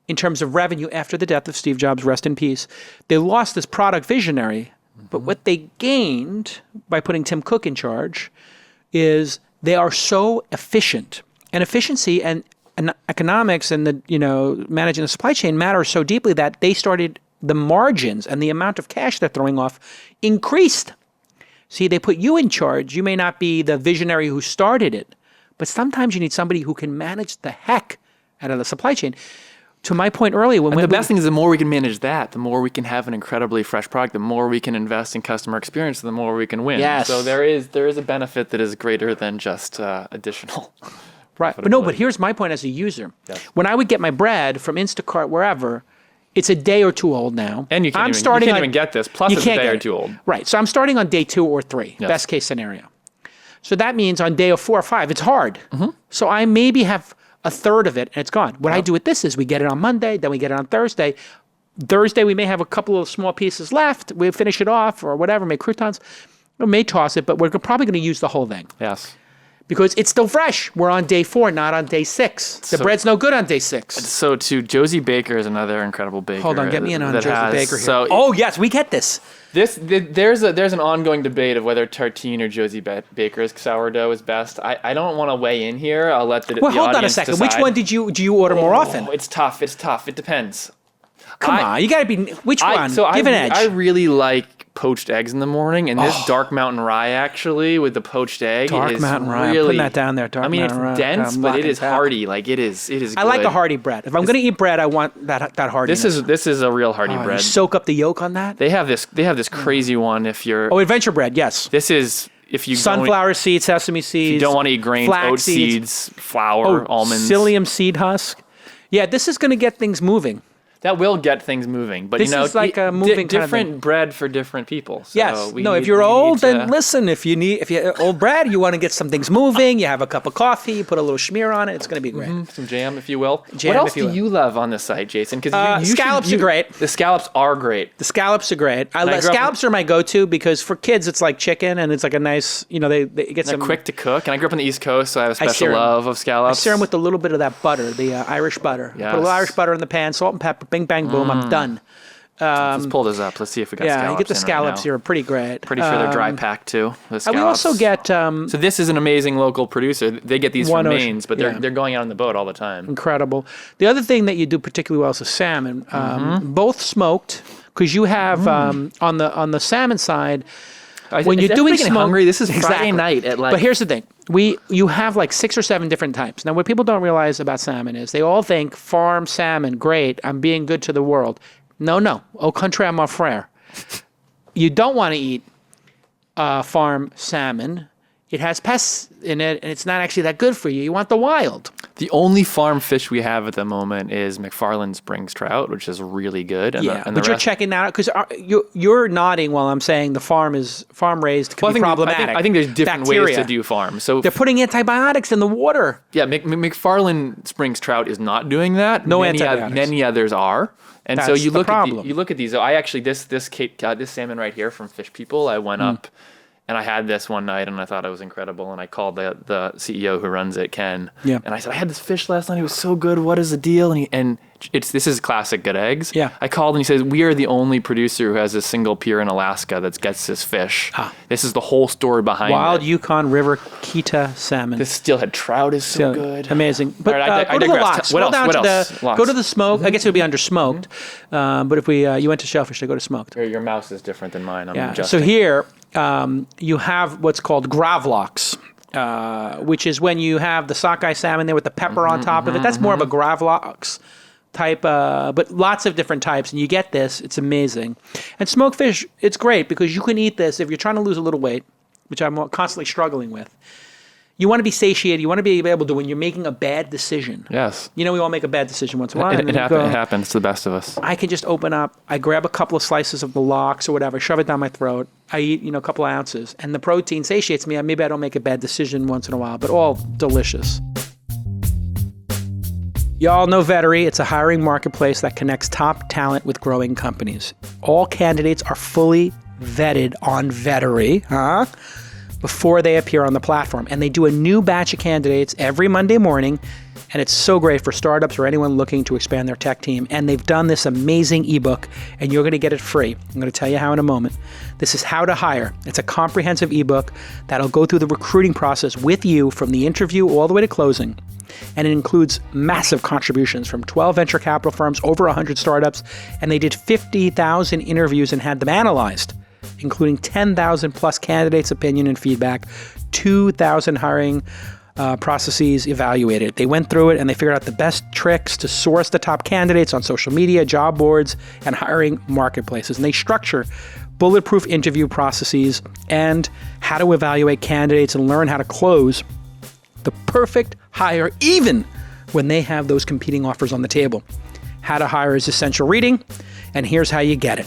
in terms of revenue after the death of Steve Jobs, rest in peace, they lost this product Visionary, but what they gained by putting Tim Cook in charge is they are so efficient, and efficiency and economics and the managing the supply chain matter so deeply that they started the margins and the amount of cash they're throwing off increased. See, they put you in charge. You may not be the visionary who started it, but sometimes you need somebody who can manage the heck out of the supply chain. To my point earlier, the best thing is the more we can manage that, the more we can have an incredibly fresh product, the more we can invest in customer experience, the more we can win. Yes. So there is a benefit that is greater than just additional. Right. But here's my point as a user. Yes. When I would get my bread from Instacart, wherever, it's a day or 2 old now. And you can't even get this. Plus it's a day or 2 old. Right. So I'm starting on day 2 or 3, yes. Best case scenario. So that means on day 4 or 5, it's hard. Mm-hmm. So I maybe have a third of it and it's gone. What I do with this is we get it on Monday, then we get it on Thursday. Thursday, we may have a couple of small pieces left. We finish it off or whatever, make croutons. We may toss it, but we're probably going to use the whole thing. Yes. Because it's still fresh. We're on day 4, not on day 6. The bread's no good on day 6. So Josie Baker is another incredible baker. Hold on, get me in on Josie Baker here. So yes, we get this. There's an ongoing debate of whether tartine or Josie Baker's sourdough is best. I don't want to weigh in here. I'll let the audience hold on a second. decide. Which one do you order more often? It's tough. It depends. Come on, you got to be. Which one? Give an edge. I really like poached eggs in the morning, and this Dark Mountain Rye actually with the poached egg Dark Mountain Rye. I'm putting that down there. It's dense, but it is hearty. Like it is. I like a hearty bread. If I'm going to eat bread, I want that heartiness. This is a real hearty bread. You soak up the yolk on that. They have this crazy one. If you're adventure bread. Yes. This is. If you sunflower seeds, sesame seeds, you don't want to eat grains, oat seeds, flour, almonds, psyllium seed husk. Yeah, this is going to get things moving. That will get things moving, but this is like a moving different bread for different people. So yes. If you're old, then listen. If you're old bread, you want to get some things moving. You have a cup of coffee, you put a little schmear on it. It's going to be great. Mm-hmm. Some jam, if you will. What else do you love on this site, Jason? Because scallops are great. The scallops are great. The scallops are great. Scallops are my go-to because for kids, it's like chicken and it's like a nice. They get some. They're quick to cook, and I grew up on the East Coast, so I have a special love of scallops. I sear them with a little bit of that butter, the Irish butter. Yes. Put a little Irish butter in the pan, salt and pepper, bing bang boom. I'm done. Let's pull this up. Let's see if we got scallops. Yeah, you get the scallops here. Pretty great. Pretty sure they're dry packed too. The scallops. We also get. So this is an amazing local producer. They get these from Maine's, but they're going out on the boat all the time. Incredible. The other thing that you do particularly well is the salmon. Both smoked, because you have on the salmon side. When you're doing getting smoke, hungry, this is Exactly. Friday night at like. But here's the thing: you have like 6 or 7 different types. Now, what people don't realize about salmon is they all think farm salmon, great, I'm being good to the world. No, au contraire, mon frère. You don't want to eat farm salmon. It has pests in it, and it's not actually that good for you. You want the wild. The only farm fish we have at the moment is McFarland's Springs trout, which is really good. And Yeah, and but you're checking that out because you're nodding while I'm saying the farm raised can be problematic. I think there's different ways to do farm. So they're putting antibiotics in the water. Yeah, McFarland Springs trout is not doing that. No antibiotics. Many others are. And so That's you the look problem. you look at these. I actually this salmon right here from Fish People. I went up and I had this one night and I thought it was incredible. And I called the CEO who runs it, Ken. Yeah. And I said, I had this fish last night. It was so good. What is the deal? And this is classic Good Eggs. Yeah. I called and he says, we are the only producer who has a single pier in Alaska that gets this fish. This is the whole story behind Wild it. Yukon River Kita salmon. This steelhead trout is so good. Amazing. But All right, go to the locks. What Scroll else? down What to else? the, Locks. go to the smoke. I guess it would be under smoked. But if you went to shellfish, to go to smoked. Your mouse is different than mine. I'm Yeah. adjusting. So here you have what's called gravlax, which is when you have the sockeye salmon there with the pepper on top of it. That's more of a gravlax type, but lots of different types. And you get this. It's amazing. And smoked fish, it's great because you can eat this if you're trying to lose a little weight, which I'm constantly struggling with. You want to be satiated. You want to be able to, when you're making a bad decision. Yes. You know, we all make a bad decision once in a while. It happens to the best of us. I can just open up, I grab a couple of slices of the lox or whatever, shove it down my throat. I eat, a couple of ounces. And the protein satiates me. Maybe I don't make a bad decision once in a while, but all delicious. Y'all know Vettery. It's a hiring marketplace that connects top talent with growing companies. All candidates are fully vetted on Vettery, before they appear on the platform. And they do a new batch of candidates every Monday morning. And it's so great for startups or anyone looking to expand their tech team. And they've done this amazing ebook, and you're going to get it free. I'm going to tell you how in a moment. This is How to Hire. It's a comprehensive ebook that'll go through the recruiting process with you from the interview all the way to closing. And it includes massive contributions from 12 venture capital firms, over 100 startups, and they did 50,000 interviews and had them analyzed, including 10,000 plus candidates' opinion and feedback, 2,000 hiring processes evaluated. They went through it and they figured out the best tricks to source the top candidates on social media, job boards, and hiring marketplaces. And they structure bulletproof interview processes and how to evaluate candidates and learn how to close the perfect hire, even when they have those competing offers on the table. How to Hire is essential reading, and here's how you get it.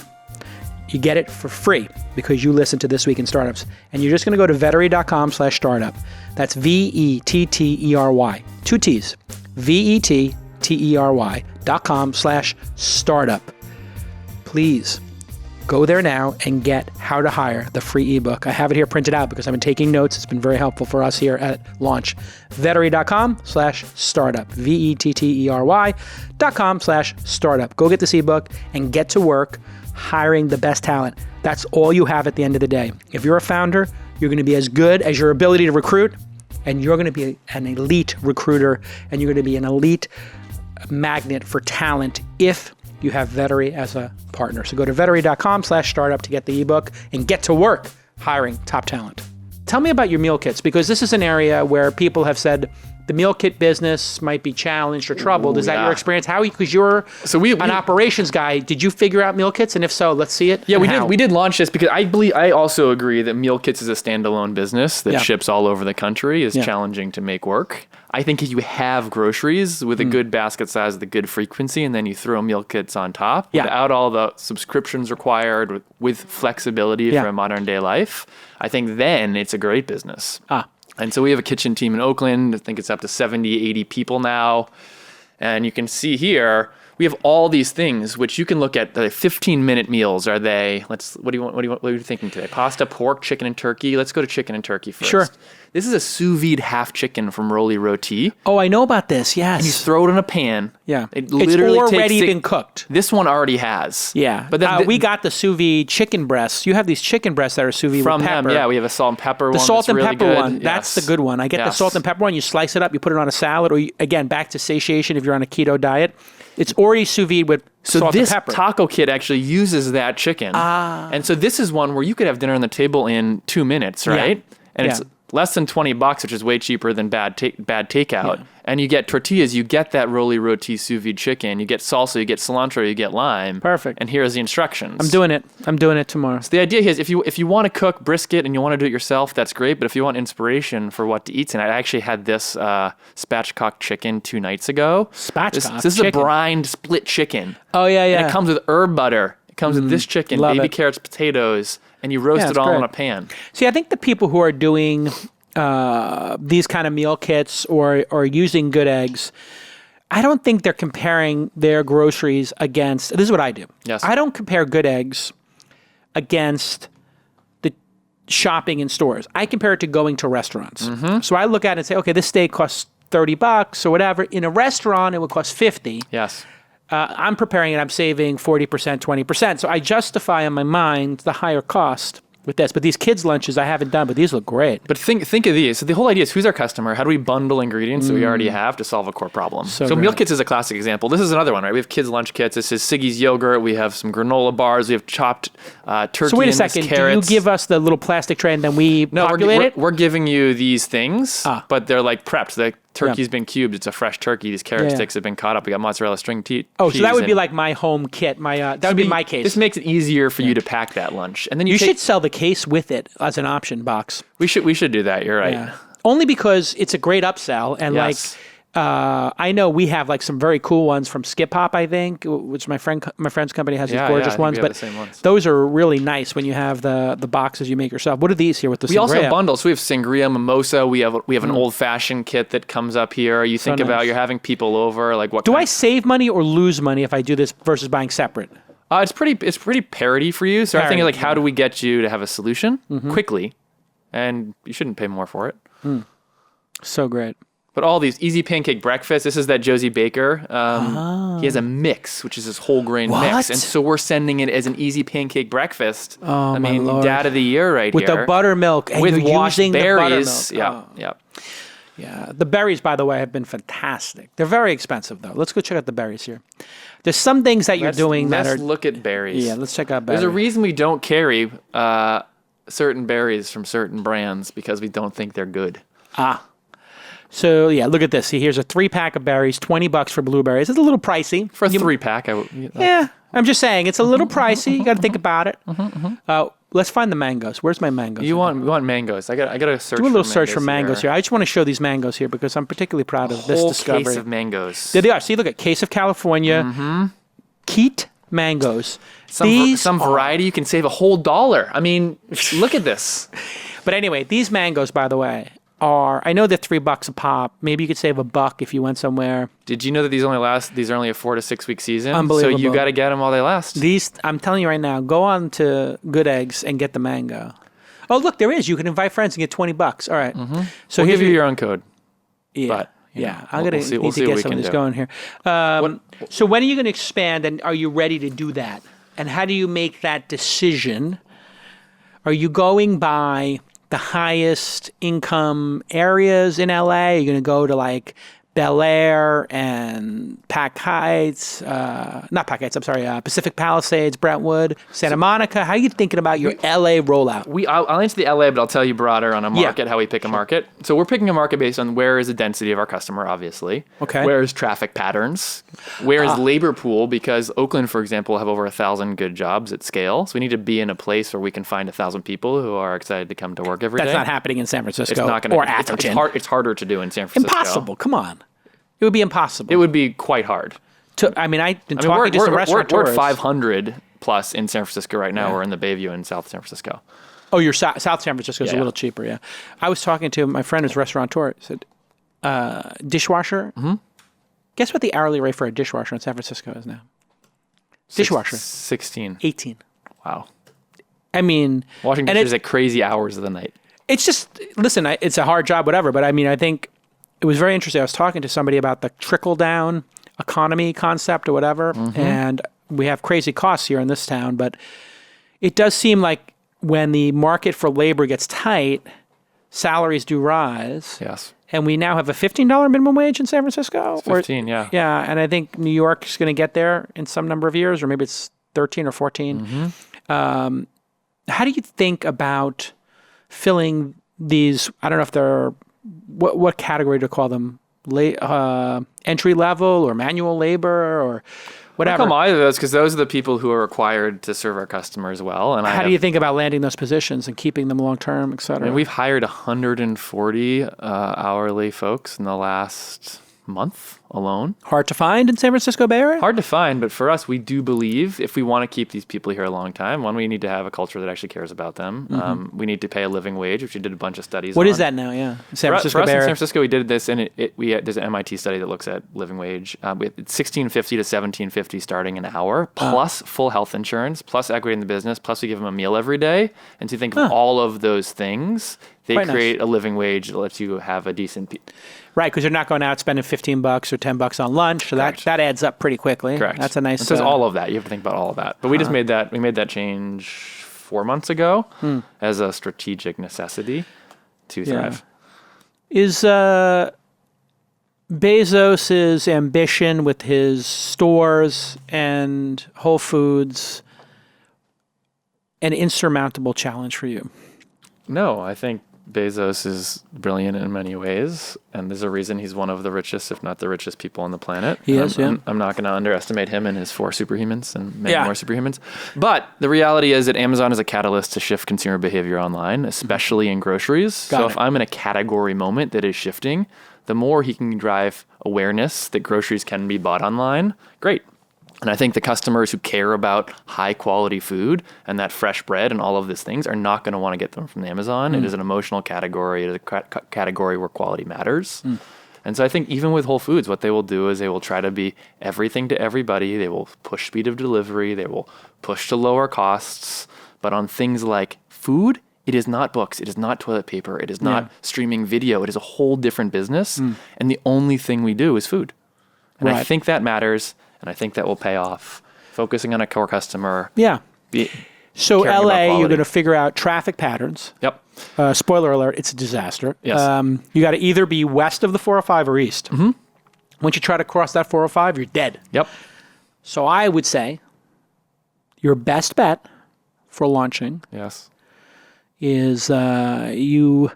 You get it for free because you listen to This Week in Startups, and you're just going to go to vettery.com/startup. That's VETTERY, 2 T's, VETTERY.com/startup. Please go there now and get How to Hire, the free ebook. I have it here printed out because I've been taking notes. It's been very helpful for us here at launch. Vettery.com/startup. VETTERY.com/startup. Go get this ebook and get to work hiring the best talent. That's all you have at the end of the day. If you're a founder, you're going to be as good as your ability to recruit, and you're going to be an elite recruiter, and you're going to be an elite magnet for talent if you have Vettery as a partner. So go to vettery.com/startup to get the ebook and get to work hiring top talent. Tell me about your meal kits, because this is an area where people have said the meal kit business might be challenged or troubled. Is that your experience? How? Because you're an operations guy. Did you figure out meal kits? And if so, let's see it. Yeah, we did launch this because I also agree that meal kits is a standalone business that ships all over the country, is challenging to make work. I think if you have groceries with a good basket size, the good frequency, and then you throw meal kits on top without all the subscriptions required, with flexibility for a modern day life, I think then it's a great business. And so we have a kitchen team in Oakland. I think it's up to 70, 80 people now. And you can see here, we have all these things which you can look at. The 15-minute meals. Are they, what are you thinking today? Pasta, pork, chicken, and turkey? Let's go to chicken and turkey first. Sure. This is a sous vide half chicken from Rolly Roti. Oh, I know about this. Yes. And you throw it in a pan. Yeah. It literally it's already takes been cooked. This one already has. Yeah. But then we got the sous vide chicken breasts. You have these chicken breasts that are sous vide from with pepper. them, yeah, we have a salt and pepper one. The salt that's and really pepper good. one. That's the good one. I get the salt and pepper one. You slice it up. You put it on a salad. Or again, back to satiation if you're on a keto diet. It's already sous vide with salt and pepper. So this taco kit actually uses that chicken. And so this is one where you could have dinner on the table in 2 minutes, right? Yeah. And it's less than $20, which is way cheaper than bad takeout. Yeah. And you get tortillas, you get that Rolly Roti sous vide chicken, you get salsa, you get cilantro, you get lime. Perfect. And here's the instructions. I'm doing it tomorrow. So the idea is if you want to cook brisket and you want to do it yourself, that's great. But if you want inspiration for what to eat tonight, I actually had this spatchcock chicken 2 nights ago. Spatchcock This is a brined split chicken. Oh, yeah. And it comes with herb butter. It comes with this chicken, baby carrots, potatoes, and you roast it all in a pan. See, I think the people who are doing these kind of meal kits or using good eggs, I don't think they're comparing their groceries against. This is what I do. Yes. I don't compare good eggs against the shopping in stores. I compare it to going to restaurants. Mm-hmm. So I look at it and say, okay, this steak costs $30 or whatever. In a restaurant, it would cost $50. Yes. I'm preparing it. I'm saving 40%, 20%. So I justify in my mind the higher cost with this. But these kids' lunches I haven't done, but these look great. But think of these. So the whole idea is, who's our customer? How do we bundle ingredients that we already have to solve a core problem? So meal kits is a classic example. This is another one, right? We have kids' lunch kits. This is Siggy's yogurt. We have some granola bars. We have chopped turkey. So wait a second. Carrots. Do you give us the little plastic tray and then we populate it? We're giving you these things, but they're like prepped. The turkey's been cubed. It's a fresh turkey. These carrot sticks have been cut up. We got mozzarella string cheese. Oh, so that would be like my home kit. That would be my case. This makes it easier for you to pack that lunch, and then you should sell the case with it as an option box. We should do that. You're right. Yeah. Only because it's a great upsell, and I know we have like some very cool ones from Skip Hop, I think, which my friend's company has these gorgeous ones. But the same ones. Those are really nice when you have the boxes you make yourself. What are these here with the sangria? We also have bundles. So we have sangria, mimosa. We have an old fashioned kit that comes up here. You think about you're having people over. Like what? Do I save money or lose money if I do this versus buying separate? It's pretty parity for you. So I think like, how do we get you to have a solution quickly, and you shouldn't pay more for it. So great. But all these easy pancake breakfast. This is that Josie Baker. He has a mix, which is his whole grain mix, and so we're sending it as an easy pancake breakfast. Oh, I mean, Lord. dad of the year right with here the buttermilk and with you're washed using berries. The buttermilk. Yeah. Yeah. The berries, by the way, have been fantastic. They're very expensive though. Let's go check out the berries here. There's some things that you're doing that are. Let's look at berries. Yeah, let's check out berries. There's a reason we don't carry certain berries from certain brands because we don't think they're good. So yeah, look at this. See, here's a 3-pack of berries, $20 for blueberries. It's a little pricey. For a 3-pack, I'm just saying it's a little pricey. You got to think about it. Let's find the mangoes. Where's my mangoes? You want mangoes? I got to search. Do a little search for mangoes here. I just want to show these mangoes here because I'm particularly proud of this discovery. Case of mangoes. There they are. See, look at Case of California. Keat mangoes. Some variety you can save a whole $1. I mean, look at this. But anyway, these mangoes, by the way, I know they're $3 a pop. Maybe you could save $1 if you went somewhere. Did you know that these are only a 4 to 6 week season? Unbelievable. So you got to get them while they last. I'm telling you right now, go on to Good Eggs and get the mango. Oh, look, there is. You can invite friends and get $20. All right. So we'll give you your own code. Yeah. But, I'm going to need to get some of this going here. So when are you going to expand, and are you ready to do that? And how do you make that decision? Are you going by the highest income areas in LA? Are you going to go to like Bel Air and Pacific Palisades, Brentwood, Santa Monica? How are you thinking about your LA rollout? I'll answer the LA, but I'll tell you broader on a market, how we pick a market. So we're picking a market based on where is the density of our customer, obviously. Okay. Where is traffic patterns? Where is labor pool? Because Oakland, for example, will have over 1,000 good jobs at scale. So we need to be in a place where we can find 1,000 people who are excited to come to work every day. That's not happening in San Francisco it's not gonna, or Atherton. It's harder to do in San Francisco. Impossible. Come on. It would be impossible. It would be quite hard. I've been talking to some restaurateurs. We're at 500 plus in San Francisco right now. Yeah. We're in the Bayview in South San Francisco. Oh, you're South San Francisco is a little cheaper, yeah. I was talking to my friend who's a restaurateur. He said, dishwasher. Mm-hmm. Guess what the hourly rate for a dishwasher in San Francisco is now? Dishwasher. 16. 18. Wow. I mean. Washing dishes at crazy hours of the night. It's just, listen, it's a hard job, whatever. But I mean, I think it was very interesting. I was talking to somebody about the trickle-down economy concept or whatever. And we have crazy costs here in this town. But it does seem like when the market for labor gets tight, salaries do rise. Yes. And we now have a $15 minimum wage in San Francisco. It's 15, yeah. Yeah, and I think New York is going to get there in some number of years, or maybe it's 13 or 14. How do you think about filling these, I don't know if they're, what category to call them? Entry level or manual labor or whatever? Come either of those, because those are the people who are required to serve our customers well. And how do you think about landing those positions and keeping them long term, et cetera? I mean, we've hired 140 hourly folks in the last month alone. Hard to find in San Francisco Bay Area? Hard to find, but for us, we do believe if we want to keep these people here a long time, one, we need to have a culture that actually cares about them. We need to pay a living wage, which we did a bunch of studies on. What is that now? Yeah, San Francisco Bay Area. In San Francisco, we did this, and there's an MIT study that looks at living wage. It's $16.50 to $17.50 starting an hour, plus full health insurance, plus equity in the business, plus we give them a meal every day. And to think of all of those things, they Quite create nice. a living wage that lets you have a decent. Right, because you're not going out spending $15 or $10 on lunch, so that adds up pretty quickly. Correct. That's a nice. So it's all of that. You have to think about all of that. But we just made that. We made that change 4 months ago as a strategic necessity to thrive. Is Bezos's ambition with his stores and Whole Foods an insurmountable challenge for you? No, I think Bezos is brilliant in many ways, and there's a reason he's one of the richest, if not the richest people on the planet. He is, yeah. I'm not going to underestimate him and his 4 superhumans and many more superhumans. But the reality is that Amazon is a catalyst to shift consumer behavior online, especially in groceries. If I'm in a category moment that is shifting, the more he can drive awareness that groceries can be bought online, great. And I think the customers who care about high quality food and that fresh bread and all of these things are not going to want to get them from Amazon. It is an emotional category. It is a category where quality matters. And so I think even with Whole Foods, what they will do is they will try to be everything to everybody. They will push speed of delivery. They will push to lower costs. But on things like food, it is not books. It is not toilet paper. It is not streaming video. It is a whole different business. And the only thing we do is food. And I think that matters. And I think that will pay off. Focusing on a core customer. Yeah. So LA, you're going to figure out traffic patterns. Yep. Spoiler alert, it's a disaster. Yes. You got to either be west of the 405 or east. Once you try to cross that 405, you're dead. Yep. So I would say your best bet for launching is you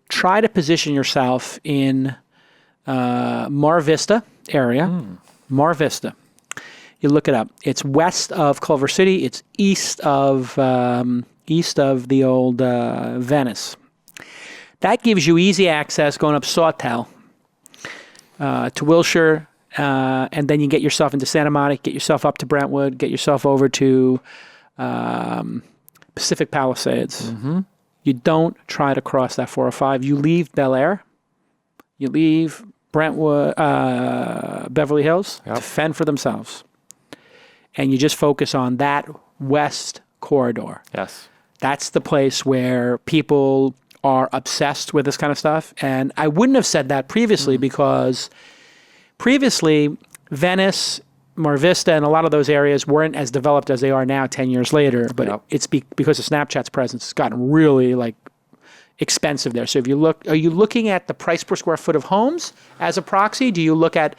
try to position yourself in Mar Vista area. Mar Vista. You look it up. It's west of Culver City. It's east of the old Venice. That gives you easy access going up Sawtell to Wilshire, and then you get yourself into Santa Monica, get yourself up to Brentwood, get yourself over to Pacific Palisades. You don't try to cross that 405. You leave Bel Air. You leave Brentwood, Beverly Hills to fend for themselves. And you just focus on that west corridor. Yes. That's the place where people are obsessed with this kind of stuff. And I wouldn't have said that previously because previously Venice, Mar Vista, and a lot of those areas weren't as developed as they are now 10 years later. But it's because of Snapchat's presence. It's gotten really expensive there. So if you look, are you looking at the price per square foot of homes as a proxy? Do you look at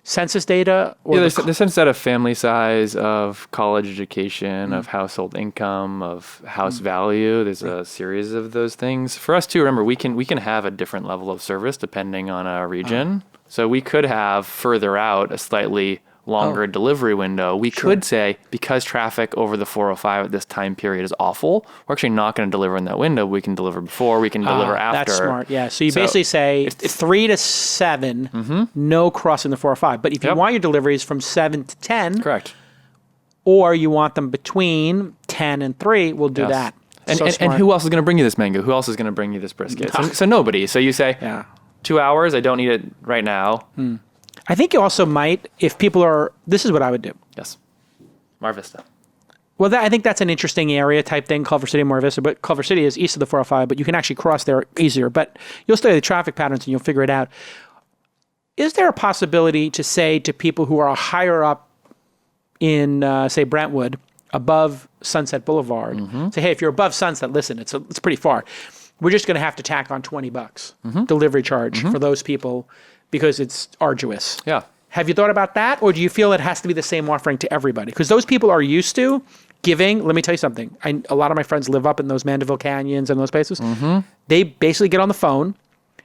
census data? Or the census data of family size, of college education, of household income, of house value. There's a series of those things. For us too, remember, we can have a different level of service depending on a region. So we could have further out a slightly longer delivery window. We could say, because traffic over the 405 at this time period is awful, we're actually not going to deliver in that window. We can deliver before, we can deliver after. That's smart, yeah. So you basically say 3 to 7, no crossing the 405. But if you want your deliveries from 7 to 10, correct, or you want them between 10 and 3, we'll do that. And who else is going to bring you this mango? Who else is going to bring you this brisket? So nobody. So you say, 2 hours, I don't need it right now. I think you also might, if people are, this is what I would do. Yes. Mar Vista. Well, I think that's an interesting area type thing, Culver City, Mar Vista. But Culver City is east of the 405, but you can actually cross there easier. But you'll study the traffic patterns and you'll figure it out. Is there a possibility to say to people who are higher up in, say, Brentwood, above Sunset Boulevard, say, hey, if you're above Sunset, listen, it's pretty far. We're just going to have to tack on $20 delivery charge for those people because it's arduous. Yeah. Have you thought about that? Or do you feel it has to be the same offering to everybody? Because those people are used to giving. Let me tell you something. A lot of my friends live up in those Mandeville Canyons and those places. They basically get on the phone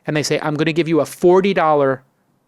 and they say, I'm going to give you a $40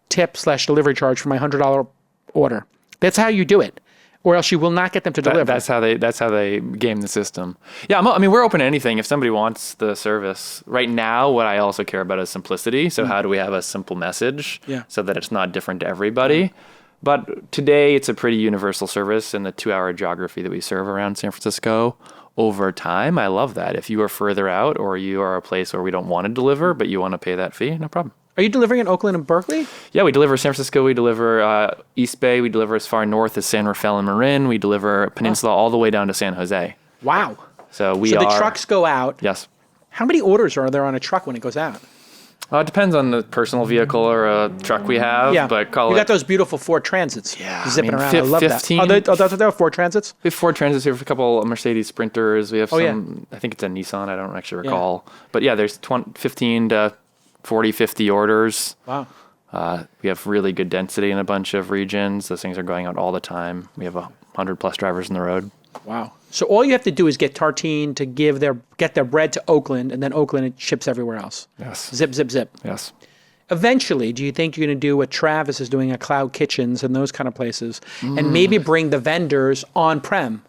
tip/delivery charge for my $100 order. That's how you do it. Or else you will not get them to deliver. That's how they game the system. Yeah, I mean, we're open to anything. If somebody wants the service. Right now, what I also care about is simplicity. So how do we have a simple message so that it's not different to everybody? But today, it's a pretty universal service in the 2-hour geography that we serve around San Francisco. Over time, I love that. If you are further out or you are a place where we don't want to deliver, but you want to pay that fee, no problem. Are you delivering in Oakland and Berkeley? Yeah, we deliver San Francisco. We deliver East Bay. We deliver as far north as San Rafael and Marin. We deliver Peninsula all the way down to San Jose. Wow. So the trucks go out. Yes. How many orders are there on a truck when it goes out? It depends on the personal vehicle or a truck we have. Yeah. But you got those beautiful Ford Transits zipping around. I love 15, that. That's what they are, Ford Transits? We have Ford Transits. We have a couple Mercedes Sprinters. We have some, yeah. I think it's a Nissan. I don't actually recall. Yeah. But yeah, there's 15 to 40, 50 orders. Wow. We have really good density in a bunch of regions. Those things are going out all the time. We have 100+ drivers on the road. Wow. So all you have to do is get Tartine to get their bread to Oakland, and then Oakland it ships everywhere else. Yes. Zip, zip, zip. Yes. Eventually, do you think you're going to do what Travis is doing at Cloud Kitchens and those kind of places, and maybe bring the vendors on-prem?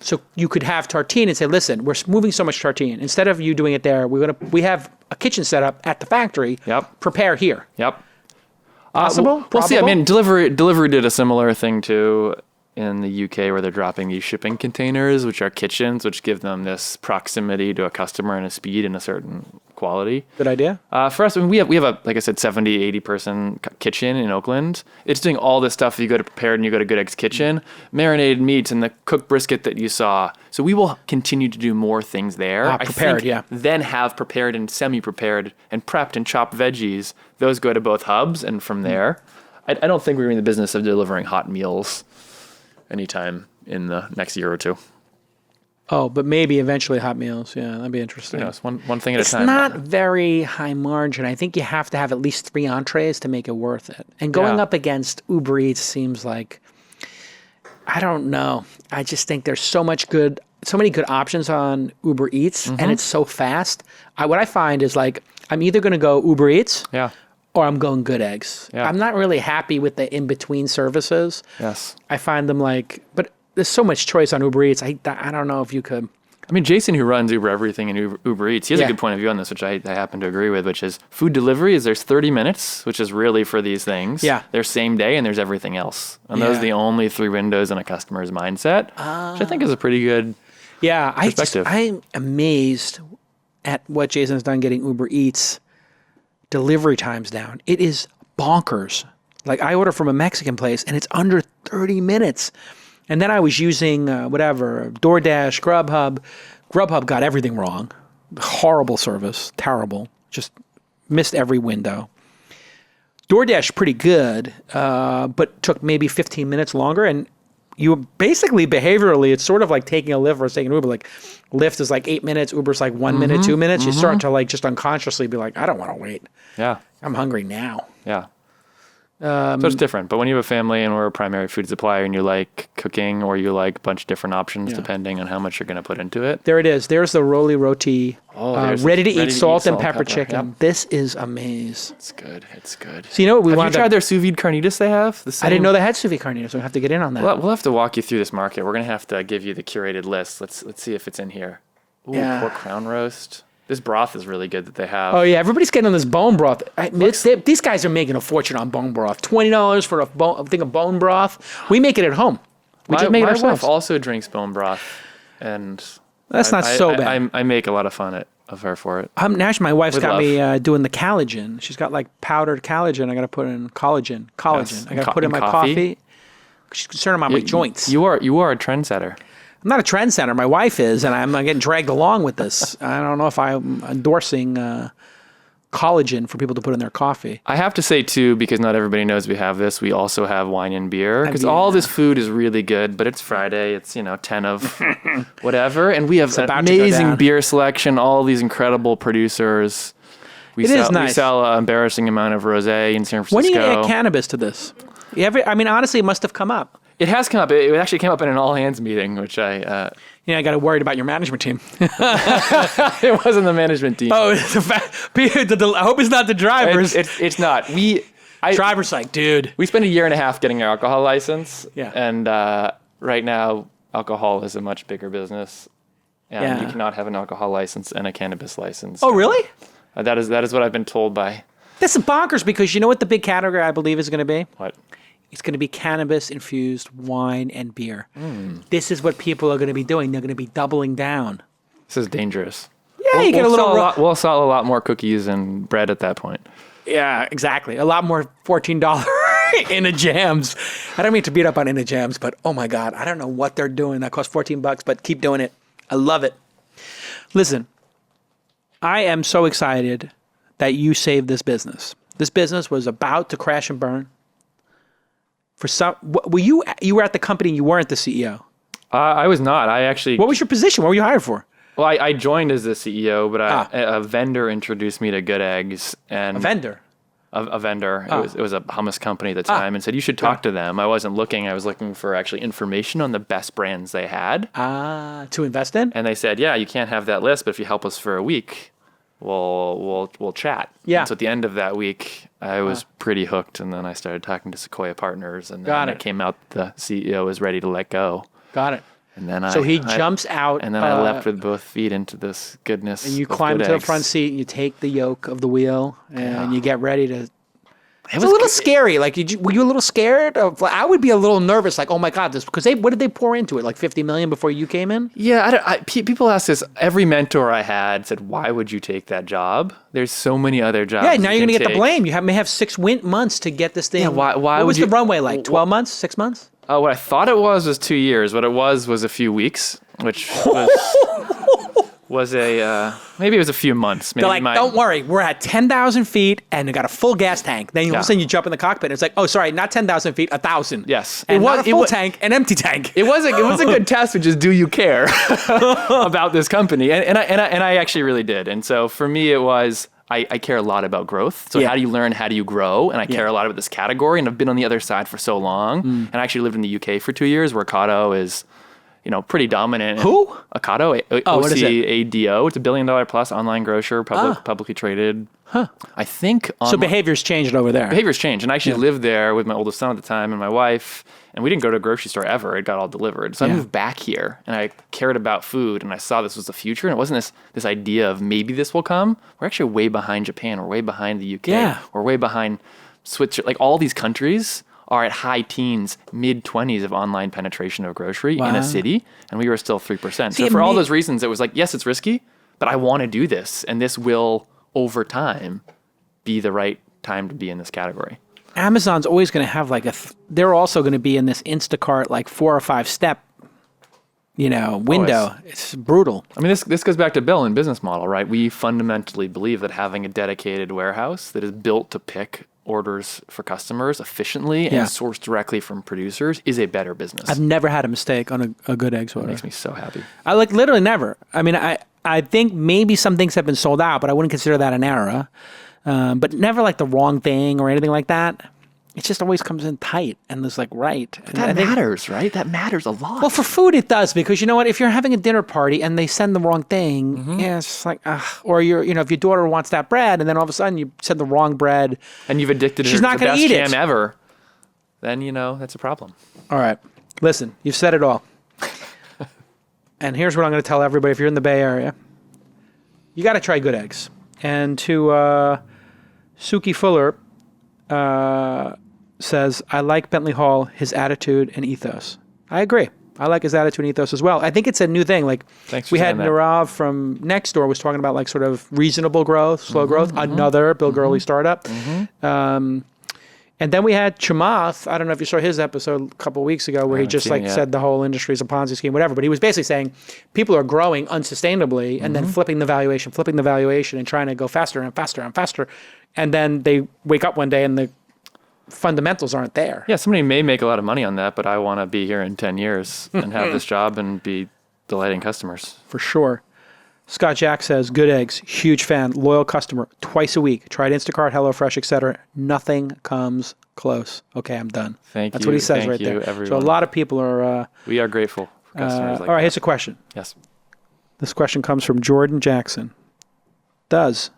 So you could have Tartine and say, listen, we're moving so much Tartine. Instead of you doing it there, we have a kitchen set up at the factory. Yep. Prepare here. Yep. Possible? We'll see. I mean, Delivery did a similar thing too in the UK where they're dropping these shipping containers, which are kitchens, which give them this proximity to a customer and a speed and a certain quality. Good idea. For us, I mean, we have a, like I said, 70, 80 person kitchen in Oakland. It's doing all this stuff. You go to Prepared and you go to Good Eggs Kitchen, marinated meats and the cooked brisket that you saw. So we will continue to do more things there. Prepared, yeah. Then have prepared and semi-prepared and prepped and chopped veggies. Those go to both hubs, and from there, I don't think we're in the business of delivering hot meals anytime in the next year or two. Oh, but maybe eventually hot meals. Yeah, that'd be interesting. It's one thing at a time. It's not very high margin. I think you have to have at least 3 entrees to make it worth it. And going up against Uber Eats seems like, I don't know. I just think there's so many good options on Uber Eats, and it's so fast. What I find is like, I'm either going to go Uber Eats or I'm going Good Eggs. Yeah. I'm not really happy with the in-between services. Yes. I find them like, but there's so much choice on Uber Eats. I don't know if you could. I mean, Jason, who runs Uber Everything and Uber Eats, he has a good point of view on this, which I happen to agree with, which is food delivery there's 30 minutes, which is really for these things. Yeah. There's same day and there's everything else. And those are the only 3 windows in a customer's mindset, which I think is a pretty good perspective. I'm amazed at what Jason's done getting Uber Eats delivery times down. It is bonkers. Like I order from a Mexican place and it's under 30 minutes. And then I was using DoorDash, Grubhub. Grubhub got everything wrong. Horrible service, terrible. Just missed every window. DoorDash pretty good, but took maybe 15 minutes longer. And you basically behaviorally, it's sort of like taking a Lyft versus taking an Uber. Like Lyft is like 8 minutes, Uber's like 1 minute, 2 minutes. You start to like just unconsciously be like, I don't want to wait. Yeah. I'm hungry now. Yeah. So it's different. But when you have a family and we're a primary food supplier and you like cooking or you like a bunch of different options depending on how much you're going to put into it. There it is. There's the Roli Roti, ready-to-eat salt and pepper chicken. Yep. This is amazing. It's good. It's good. So you know what we Have you tried their sous vide carnitas they have? I didn't know they had sous vide carnitas, so we'll have to get in on that. We'll have to walk you through this market. We're going to have to give you the curated list. Let's see if it's in here. Ooh, pork crown roast. This broth is really good that they have. Oh, yeah. Everybody's getting on this bone broth. These guys are making a fortune on bone broth. $20 for a thing of bone broth. We make it at home. We just make it ourselves. My wife also drinks bone broth. And that's not so bad. I make a lot of fun of her for it. Now my wife's got me doing the collagen. She's got like powdered collagen. I got to put in collagen. Yes. I got to put in my coffee. She's concerned about my joints. You are a trendsetter. I'm not a trendsetter. My wife is, and I'm getting dragged along with this. I don't know if I'm endorsing collagen for people to put in their coffee. I have to say, too, because not everybody knows we have this, we also have wine and beer. Because all this food is really good, but it's Friday. It's, 10 of whatever. And we have an amazing beer selection, all these incredible producers. We sell an embarrassing amount of rosé in San Francisco. When are you going to add cannabis to this? Honestly, it must have come up. It has come up. It actually came up in an all-hands meeting, which I got worried about your management team. It wasn't the management team. Oh, I hope it's not the drivers. It's not. Driver's like, dude. We spent a year and a half getting our alcohol license. Yeah. And right now, alcohol is a much bigger business. And you cannot have an alcohol license and a cannabis license. Oh, really? That is what I've been told by. That's bonkers, because you know what the big category I believe is going to be? What? It's going to be cannabis-infused wine and beer. This is what people are going to be doing. They're going to be doubling down. This is dangerous. Yeah, you get a little... We'll sell a lot more cookies and bread at that point. Yeah, exactly. A lot more $14 Inna Jams. I don't mean to beat up on Inna Jams, but oh my God, I don't know what they're doing. That costs $14, but keep doing it. I love it. Listen, I am so excited that you saved this business. This business was about to crash and burn. You were at the company and you weren't the CEO. I was not. What was your position? What were you hired for? Well, I joined as the CEO, but a vendor introduced me to Good Eggs. And a vendor? A vendor. It was a hummus company at the time, and said, you should talk to them. I wasn't looking. I was looking for actually information on the best brands they had. To invest in? And they said, yeah, you can't have that list, but if you help us for a week, we'll chat. Yeah. And so at the end of that week, I was pretty hooked, and then I started talking to Sequoia Partners, and then it came out the CEO was ready to let go. Got it. And then he jumps out. And then I leapt with both feet into this goodness. And you climb to the front seat, and you take the yoke of the wheel, and you get ready to... It was a little scary. Like, were you a little scared? I would be a little nervous. Like, oh my God, because what did they pour into it? Like $50 million before you came in? Yeah, people ask this. Every mentor I had said, "Why would you take that job? There's so many other jobs." Yeah, now you're going to get the blame. You may have 6 months to get this thing. Yeah, why? What was the runway like? 12 months? 6 months? What I thought it was 2 years. What it was a few weeks, which was maybe it was a few months. Maybe They're like, don't worry, we're at 10,000 feet and we got a full gas tank. Then all of a sudden you jump in the cockpit and it's like, oh, sorry, not 10,000 feet, 1,000. Yes. And not a full tank, an empty tank. It was a good test, which is, do you care about this company? And I actually really did. And so for me, it was, I care a lot about growth. So how do you learn? How do you grow? And I care a lot about this category. And I've been on the other side for so long. And I actually lived in the UK for 2 years, where Ocado is... pretty dominant. Who? Ocado, what is it? OCADO. It's $1 billion plus online grocer, publicly traded. Huh. I think. So behavior's changed over there. Behavior's changed. And I actually lived there with my oldest son at the time and my wife. And we didn't go to a grocery store ever. It got all delivered. So I moved back here and I cared about food and I saw this was the future. And it wasn't this idea of maybe this will come. We're actually way behind Japan. We're way behind the UK. Yeah. We're way behind Switzerland. Like all these countries are at high teens, mid-20s of online penetration of grocery in a city, and we were still 3%. So for all those reasons, it was like, yes, it's risky, but I want to do this, and this will, over time, be the right time to be in this category. Amazon's always going to have they're also going to be in this Instacart 4 or 5 step, window. It's brutal. I mean, this goes back to Bill and business model, right? We fundamentally believe that having a dedicated warehouse that is built to pick orders for customers efficiently and sourced directly from producers is a better business. I've never had a mistake on a Good Eggs order. It makes me so happy. I literally never. I mean, I think maybe some things have been sold out, but I wouldn't consider that an error. But never the wrong thing or anything like that. It just always comes in tight and it's right. But that matters, right? That matters a lot. Well, for food it does, because you know what? If you're having a dinner party and they send the wrong thing, it's just or if your daughter wants that bread and then all of a sudden you send the wrong bread. And you've addicted her to the best jam ever, then, that's a problem. All right. Listen, you've said it all. And here's what I'm going to tell everybody if you're in the Bay Area. You got to try Good Eggs. And to Suki Fuller... says, I like Bentley Hall, his attitude and ethos. I agree. I like his attitude and ethos as well. I think it's a new thing. Thanks we had Nirav from Nextdoor was talking about sort of reasonable growth, slow growth, another Bill Gurley startup. And then we had Chamath. I don't know if you saw his episode a couple of weeks ago where he just said the whole industry is a Ponzi scheme, whatever. But he was basically saying people are growing unsustainably and then flipping the valuation and trying to go faster and faster and faster. And then they wake up one day and the fundamentals aren't there. Yeah, somebody may make a lot of money on that, but I want to be here in 10 years and have this job and be delighting customers. For sure. Scott Jack says, good eggs, huge fan, loyal customer, twice a week. Tried Instacart, HelloFresh, etc. Nothing comes close. Okay, I'm done. That's what he says right there. Everyone. So a lot of people are... we are grateful for customers like all right, that. here's a question. Yes. This question comes from Jordan Jackson. Does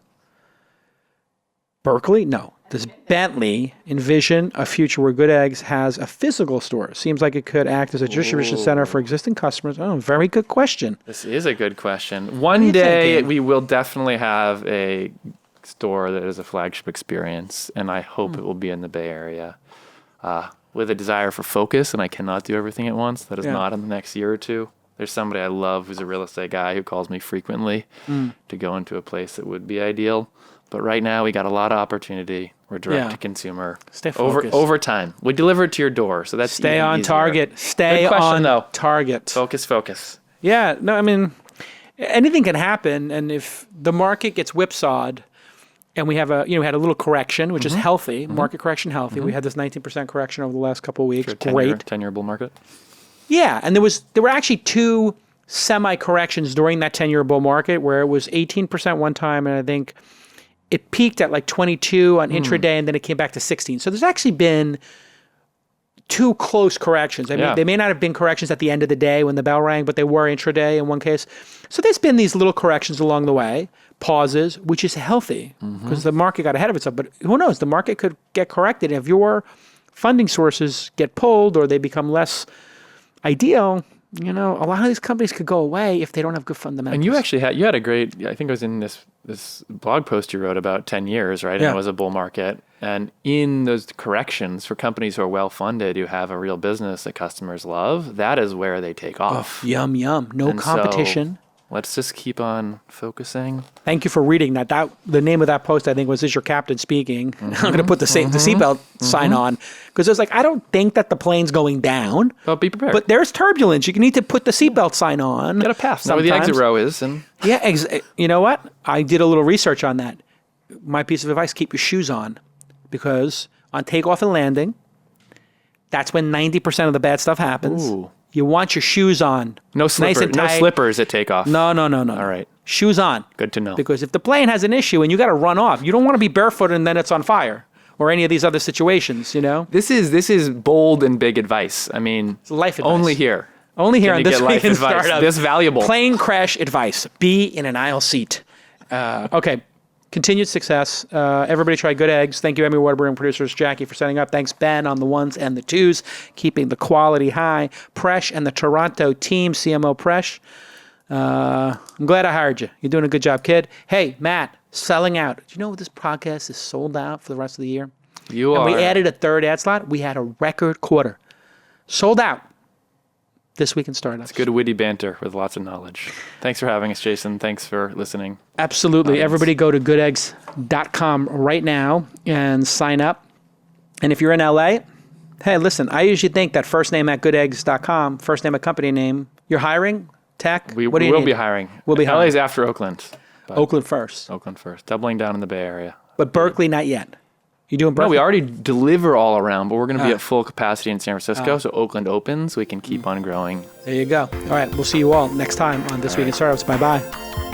Bentley envision a future where Good Eggs has a physical store? Seems like it could act as a distribution center for existing customers. Oh, very good question. This is a good question. One day we will definitely have a store that is a flagship experience, and I hope it will be in the Bay Area. With a desire for focus, and I cannot do everything at once. That is not in the next year or two. There's somebody I love who's a real estate guy who calls me frequently to go into a place that would be ideal. But right now, we got a lot of opportunity. We're direct to consumer. Stay focused. Over time. We deliver it to your door, so that's Stay on easier. target. Stay Good question, on target. Focus. Yeah, no, I mean, anything can happen. And if the market gets whipsawed and we have we had a little correction, which is healthy, market correction healthy. We had this 19% correction over the last couple of weeks. Sure, Great. 10-year bull market. Yeah, and there were actually two semi-corrections during that 10-year bull market where it was 18% one time, and I think it peaked at like 22 on intraday, and then it came back to 16. So there's actually been two close corrections. I mean, they may not have been corrections at the end of the day when the bell rang, but they were intraday in one case. So there's been these little corrections along the way, pauses, which is healthy because the market got ahead of itself. But who knows? The market could get corrected. If your funding sources get pulled or they become less ideal, a lot of these companies could go away if they don't have good fundamentals. And you actually had a great, I think it was in this blog post you wrote about 10 years, right? And it was a bull market. And in those corrections for companies who are well-funded, who have a real business that customers love, that is where they take off. Oh, yum, yum. No competition. So let's just keep on focusing. Thank you for reading that. The name of that post, I think, was "Is Your Captain Speaking?" I'm going to put the seatbelt sign on because it's like, I don't think that the plane's going down. Well, be prepared. But there's turbulence. You need to put the seatbelt sign on. Get a path. Know where the exit row is. And yeah, you know what? I did a little research on that. My piece of advice, keep your shoes on because on takeoff and landing, that's when 90% of the bad stuff happens. Ooh. You want your shoes on. No slippers at takeoff. No. All right. Shoes on. Good to know. Because if the plane has an issue and you got to run off, you don't want to be barefoot and then it's on fire or any of these other situations, This is bold and big advice. I mean, it's life advice. Only here. Only here on This Week in Startups. Startups. This valuable. Plane crash advice. Be in an aisle seat. Okay. Continued success. Everybody try Good Eggs. Thank you, Emmy Award-winning producers Jackie for setting up. Thanks, Ben, on the ones and the twos, keeping the quality high. Presh and the Toronto team, CMO Presh. I'm glad I hired you. You're doing a good job, kid. Hey, Matt, selling out. Do you know this podcast is sold out for the rest of the year? You are. And we added a third ad slot. We had a record quarter. Sold out. This Week in Startups. It's good witty banter with lots of knowledge. Thanks for having us, Jason. Thanks for listening. Absolutely. Everybody go to goodeggs.com right now and sign up. And if you're in LA, hey, listen, I usually think that first name at goodeggs.com, first name at company name, you're hiring, tech, we what do you will need? be hiring. We'll be hiring. LA's after Oakland. Oakland first. Oakland first. Doubling down in the Bay Area. But Berkeley, not yet. You doing Berkeley? No, we already deliver all around, but we're going to be at full capacity in San Francisco. So Oakland opens, we can keep on growing. There you go. All right, we'll see you all next time on This Week in Startups. Bye-bye.